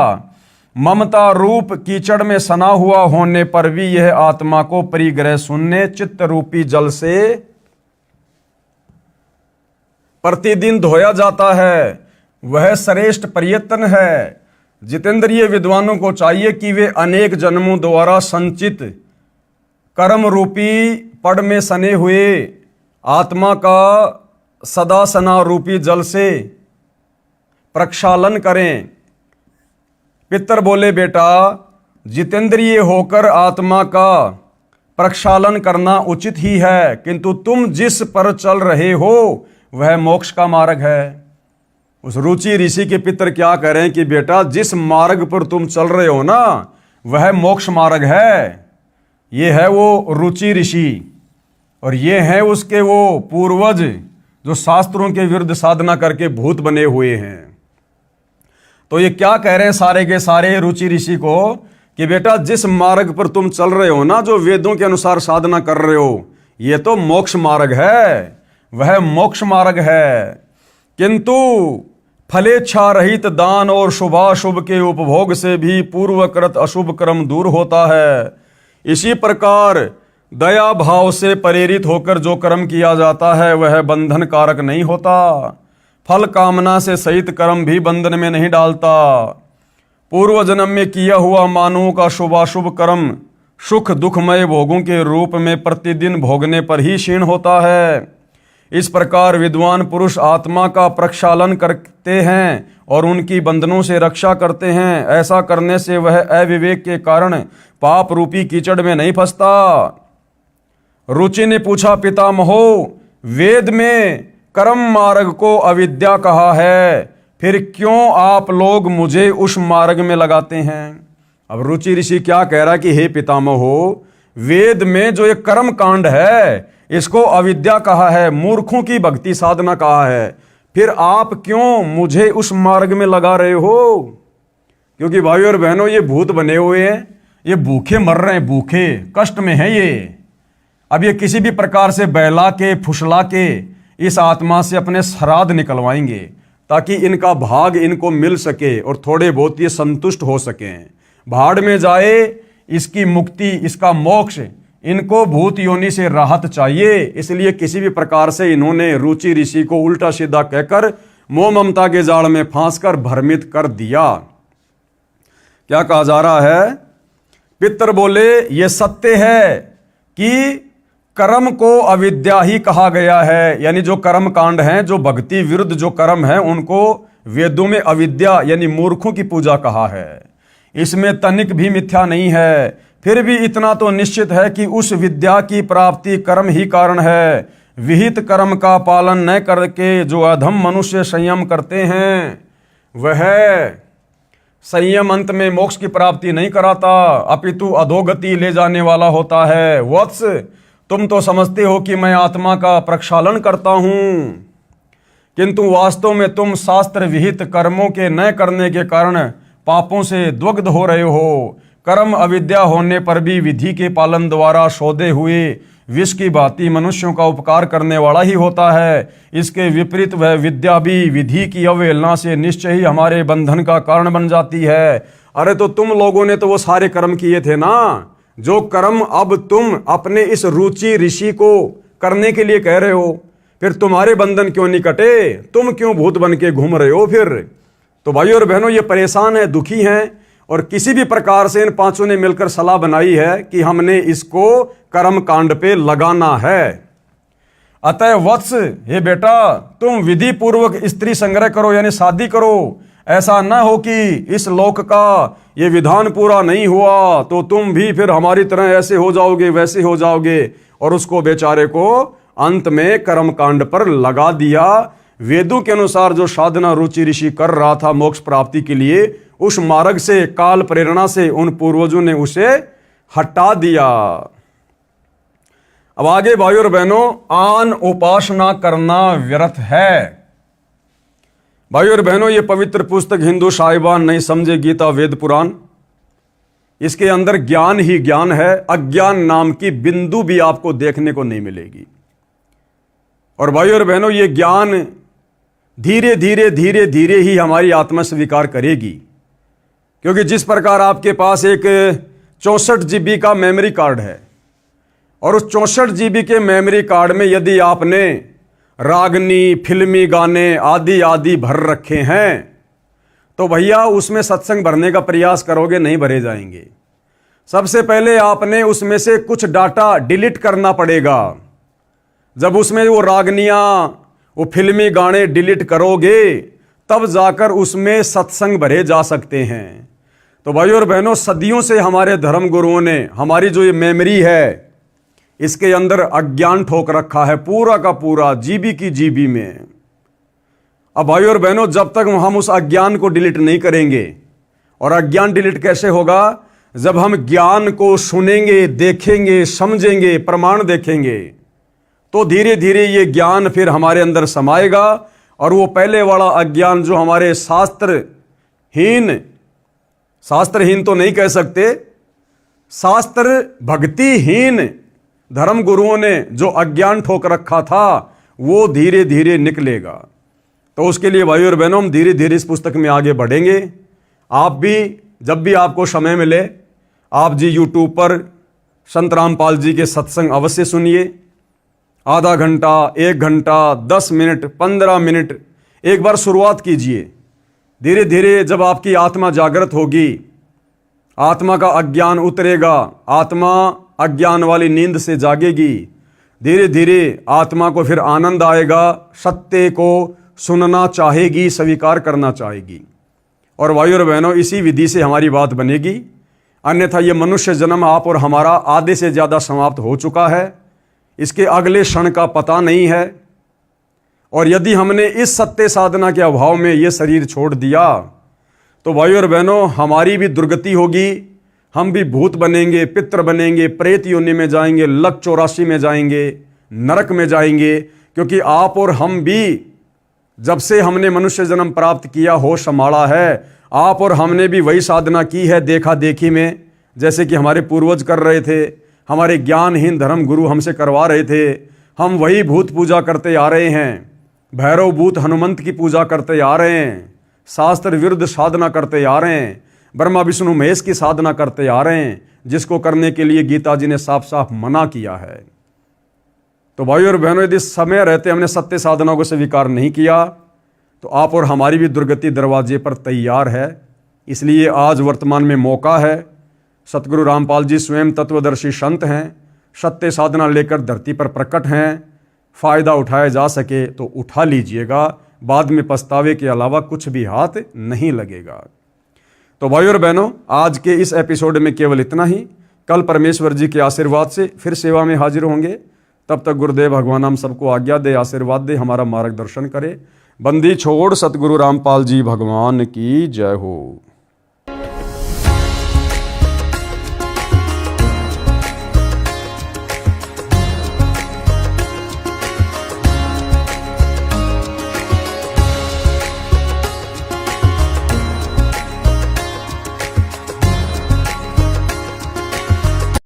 ममता रूप कीचड़ में सना हुआ होने पर भी यह आत्मा को परिग्रह शून्य चित्त रूपी जल से प्रतिदिन धोया जाता है। वह श्रेष्ठ प्रयत्न है। जितेंद्रिय विद्वानों को चाहिए कि वे अनेक जन्मों द्वारा संचित कर्म रूपी पड़ में सने हुए आत्मा का सदा सना रूपी जल से प्रक्षालन करें। पितर बोले, बेटा, जितेंद्रिय होकर आत्मा का प्रक्षालन करना उचित ही है, किंतु तुम जिस पर चल रहे हो वह मोक्ष का मार्ग है। उस रुचि ऋषि के पितर क्या कह रहे हैं कि बेटा, जिस मार्ग पर तुम चल रहे हो ना वह मोक्ष मार्ग है। ये है वो रुचि ऋषि और ये है उसके वो पूर्वज जो शास्त्रों के विरुद्ध साधना करके भूत बने हुए हैं। तो ये क्या कह रहे हैं सारे के सारे रुचि ऋषि को कि बेटा, जिस मार्ग पर तुम चल रहे हो ना, जो वेदों के अनुसार साधना कर रहे हो, ये तो मोक्ष मार्ग है, वह मोक्ष मार्ग है। किंतु फलेच्छा रहित दान और शुभाशुभ के उपभोग से भी पूर्वकृत अशुभ कर्म दूर होता है। इसी प्रकार दया भाव से प्रेरित होकर जो कर्म किया जाता है वह बंधन कारक नहीं होता। फल कामना से सहित कर्म भी बंधन में नहीं डालता। पूर्व जन्म में किया हुआ मानवों का शुभाशुभ कर्म सुख दुखमय भोगों के रूप में प्रतिदिन भोगने पर ही क्षीण होता है। इस प्रकार विद्वान पुरुष आत्मा का प्रक्षालन करते हैं और उनकी बंधनों से रक्षा करते हैं। ऐसा करने से वह अविवेक के कारण पाप रूपी कीचड़ में नहीं फंसता। रुचि ने पूछा, पितामहो, वेद में कर्म मार्ग को अविद्या कहा है, फिर क्यों आप लोग मुझे उस मार्ग में लगाते हैं? अब रुचि ऋषि क्या कह रहा है कि हे पितामहो, वेद में जो ये कर्म कांड है इसको अविद्या कहा है, मूर्खों की भक्ति साधना कहा है, फिर आप क्यों मुझे उस मार्ग में लगा रहे हो? क्योंकि भाइयों और बहनों, ये भूत बने हुए हैं, ये भूखे मर रहे हैं, भूखे कष्ट में है ये। अब ये किसी भी प्रकार से बहला के फुसला के इस आत्मा से अपने श्राद्ध निकलवाएंगे ताकि इनका भाग इनको मिल सके और थोड़े बहुत ये संतुष्ट हो सकें। भाड़ में जाए, इसकी मुक्ति, इसका मोक्ष, इनको भूत योनि से राहत चाहिए। इसलिए किसी भी प्रकार से इन्होंने रुचि ऋषि को उल्टा सीधा कहकर मोह ममता के जाल में फांस कर भ्रमित कर दिया। क्या कहा जा रहा है? पितर बोले, ये सत्य है कि कर्म को अविद्या ही कहा गया है। यानी जो कर्म कांड हैं, जो भक्ति विरुद्ध जो कर्म हैं, उनको वेदों में अविद्या यानी मूर्खों की पूजा कहा है। इसमें तनिक भी मिथ्या नहीं है। फिर भी इतना तो निश्चित है कि उस विद्या की प्राप्ति कर्म ही कारण है। विहित कर्म का पालन न करके जो अधम मनुष्य संयम करते हैं वह संयम अंत में मोक्ष की प्राप्ति नहीं कराता, अपितु अधोगति ले जाने वाला होता है। वत्स, तुम तो समझते हो कि मैं आत्मा का प्रक्षालन करता हूं, किंतु वास्तव में तुम शास्त्र विहित कर्मों के न करने के कारण पापों से द्वग्ध हो रहे हो। कर्म अविद्या होने पर भी विधि के पालन द्वारा शोधे हुए विष की भांति मनुष्यों का उपकार करने वाला ही होता है। इसके विपरीत वह विद्या भी विधि की अवहेलना से निश्चय ही हमारे बंधन का कारण बन जाती है। अरे तो तुम लोगों ने तो वो सारे कर्म किए थे ना, जो कर्म अब तुम अपने इस रुचि ऋषि को करने के लिए कह रहे हो, फिर तुम्हारे बंधन क्यों नहीं कटे? तुम क्यों भूत बन के घूम रहे हो फिर? तो भाइयों और बहनों, ये परेशान है, दुखी हैं, और किसी भी प्रकार से इन पांचों ने मिलकर सलाह बनाई है कि हमने इसको कर्म कांड पे लगाना है। अतः वत्स, हे बेटा, तुम विधि पूर्वक स्त्री संग्रह करो, यानी शादी करो। ऐसा न हो कि इस लोक का ये विधान पूरा नहीं हुआ तो तुम भी फिर हमारी तरह ऐसे हो जाओगे, वैसे हो जाओगे, और उसको बेचारे को अंत में कर्म कांड पर लगा दिया। वेदों के अनुसार जो साधना रुचि ऋषि कर रहा था मोक्ष प्राप्ति के लिए, उस मार्ग से काल प्रेरणा से उन पूर्वजों ने उसे हटा दिया। अब आगे भाइयों और बहनों, आन उपासना करना व्यर्थ है। भाइयों और बहनों, ये पवित्र पुस्तक हिंदू साहिबान नहीं समझे गीता वेद पुराण, इसके अंदर ज्ञान ही ज्ञान है, अज्ञान नाम की बिंदु भी आपको देखने को नहीं मिलेगी। और भाइयों और बहनों, ये ज्ञान धीरे धीरे धीरे धीरे ही हमारी आत्मा स्वीकार करेगी, क्योंकि जिस प्रकार आपके पास एक 64 GB का मेमोरी कार्ड है, और उस 64 GB के मेमोरी कार्ड में यदि आपने रागनी, फिल्मी गाने आदि आदि भर रखे हैं, तो भैया उसमें सत्संग भरने का प्रयास करोगे, नहीं भरे जाएंगे। सबसे पहले आपने उसमें से कुछ डाटा डिलीट करना पड़ेगा। जब उसमें वो रागनियां, वो फिल्मी गाने डिलीट करोगे, तब जाकर उसमें सत्संग भरे जा सकते हैं। तो भाइयों और बहनों, सदियों से हमारे धर्म गुरुओं ने हमारी जो ये मेमोरी है, इसके अंदर अज्ञान ठोक रखा है, पूरा का पूरा जीबी की जीबी में। अब भाइयों और बहनों, जब तक हम उस अज्ञान को डिलीट नहीं करेंगे, और अज्ञान डिलीट कैसे होगा? जब हम ज्ञान को सुनेंगे, देखेंगे, समझेंगे, प्रमाण देखेंगे, तो धीरे धीरे ये ज्ञान फिर हमारे अंदर समाएगा, और वो पहले वाला अज्ञान जो हमारे शास्त्रहीन तो नहीं कह सकते, शास्त्र भक्तिहीन धर्म गुरुओं ने जो अज्ञान ठोक रखा था, वो धीरे धीरे निकलेगा। तो उसके लिए भाइयों और बहनों, हम धीरे धीरे इस पुस्तक में आगे बढ़ेंगे। आप भी जब भी आपको समय मिले, आप जी यूट्यूब पर संत रामपाल जी के सत्संग अवश्य सुनिए। आधा घंटा, 1 घंटा, 10 मिनट, 15 मिनट, एक बार शुरुआत कीजिए। धीरे धीरे जब आपकी आत्मा जागृत होगी, आत्मा का अज्ञान उतरेगा, आत्मा अज्ञान वाली नींद से जागेगी, धीरे धीरे आत्मा को फिर आनंद आएगा, सत्य को सुनना चाहेगी, स्वीकार करना चाहेगी। और भाइयों और बहनों, इसी विधि से हमारी बात बनेगी। अन्यथा ये मनुष्य जन्म आप और हमारा आधे से ज़्यादा समाप्त हो चुका है, इसके अगले क्षण का पता नहीं है। और यदि हमने इस सत्य साधना के अभाव में ये शरीर छोड़ दिया, तो भाइयों और बहनों, हमारी भी दुर्गति होगी। हम भी भूत बनेंगे, पितृ बनेंगे, प्रेत योनि में जाएंगे, लक 84 में जाएंगे, नरक में जाएंगे। क्योंकि आप और हम भी जब से हमने मनुष्य जन्म प्राप्त किया, होश संभाला है, आप और हमने भी वही साधना की है देखा देखी में, जैसे कि हमारे पूर्वज कर रहे थे, हमारे ज्ञानहीन धर्म गुरु हमसे करवा रहे थे। हम वही भूत पूजा करते आ रहे हैं, भैरव भूत हनुमंत की पूजा करते आ रहे हैं, शास्त्र विरुद्ध साधना करते आ रहे हैं, ब्रह्मा विष्णु महेश की साधना करते आ रहे हैं, जिसको करने के लिए गीता जी ने साफ साफ मना किया है। तो भाइयों और बहनों, यदि समय रहते हमने सत्य साधना को स्वीकार नहीं किया, तो आप और हमारी भी दुर्गति दरवाजे पर तैयार है। इसलिए आज वर्तमान में मौका है। सतगुरु रामपाल जी स्वयं तत्वदर्शी संत हैं, सत्य साधना लेकर धरती पर प्रकट हैं। फ़ायदा उठाया जा सके तो उठा लीजिएगा, बाद में पछतावे के अलावा कुछ भी हाथ नहीं लगेगा। तो भाइयों और बहनों, आज के इस एपिसोड में केवल इतना ही। कल परमेश्वर जी के आशीर्वाद से फिर सेवा में हाजिर होंगे। तब तक गुरुदेव भगवान हम सबको आज्ञा दे, आशीर्वाद दे, हमारा मार्गदर्शन करे। बंदी छोड़ सतगुरु रामपाल जी भगवान की जय हो।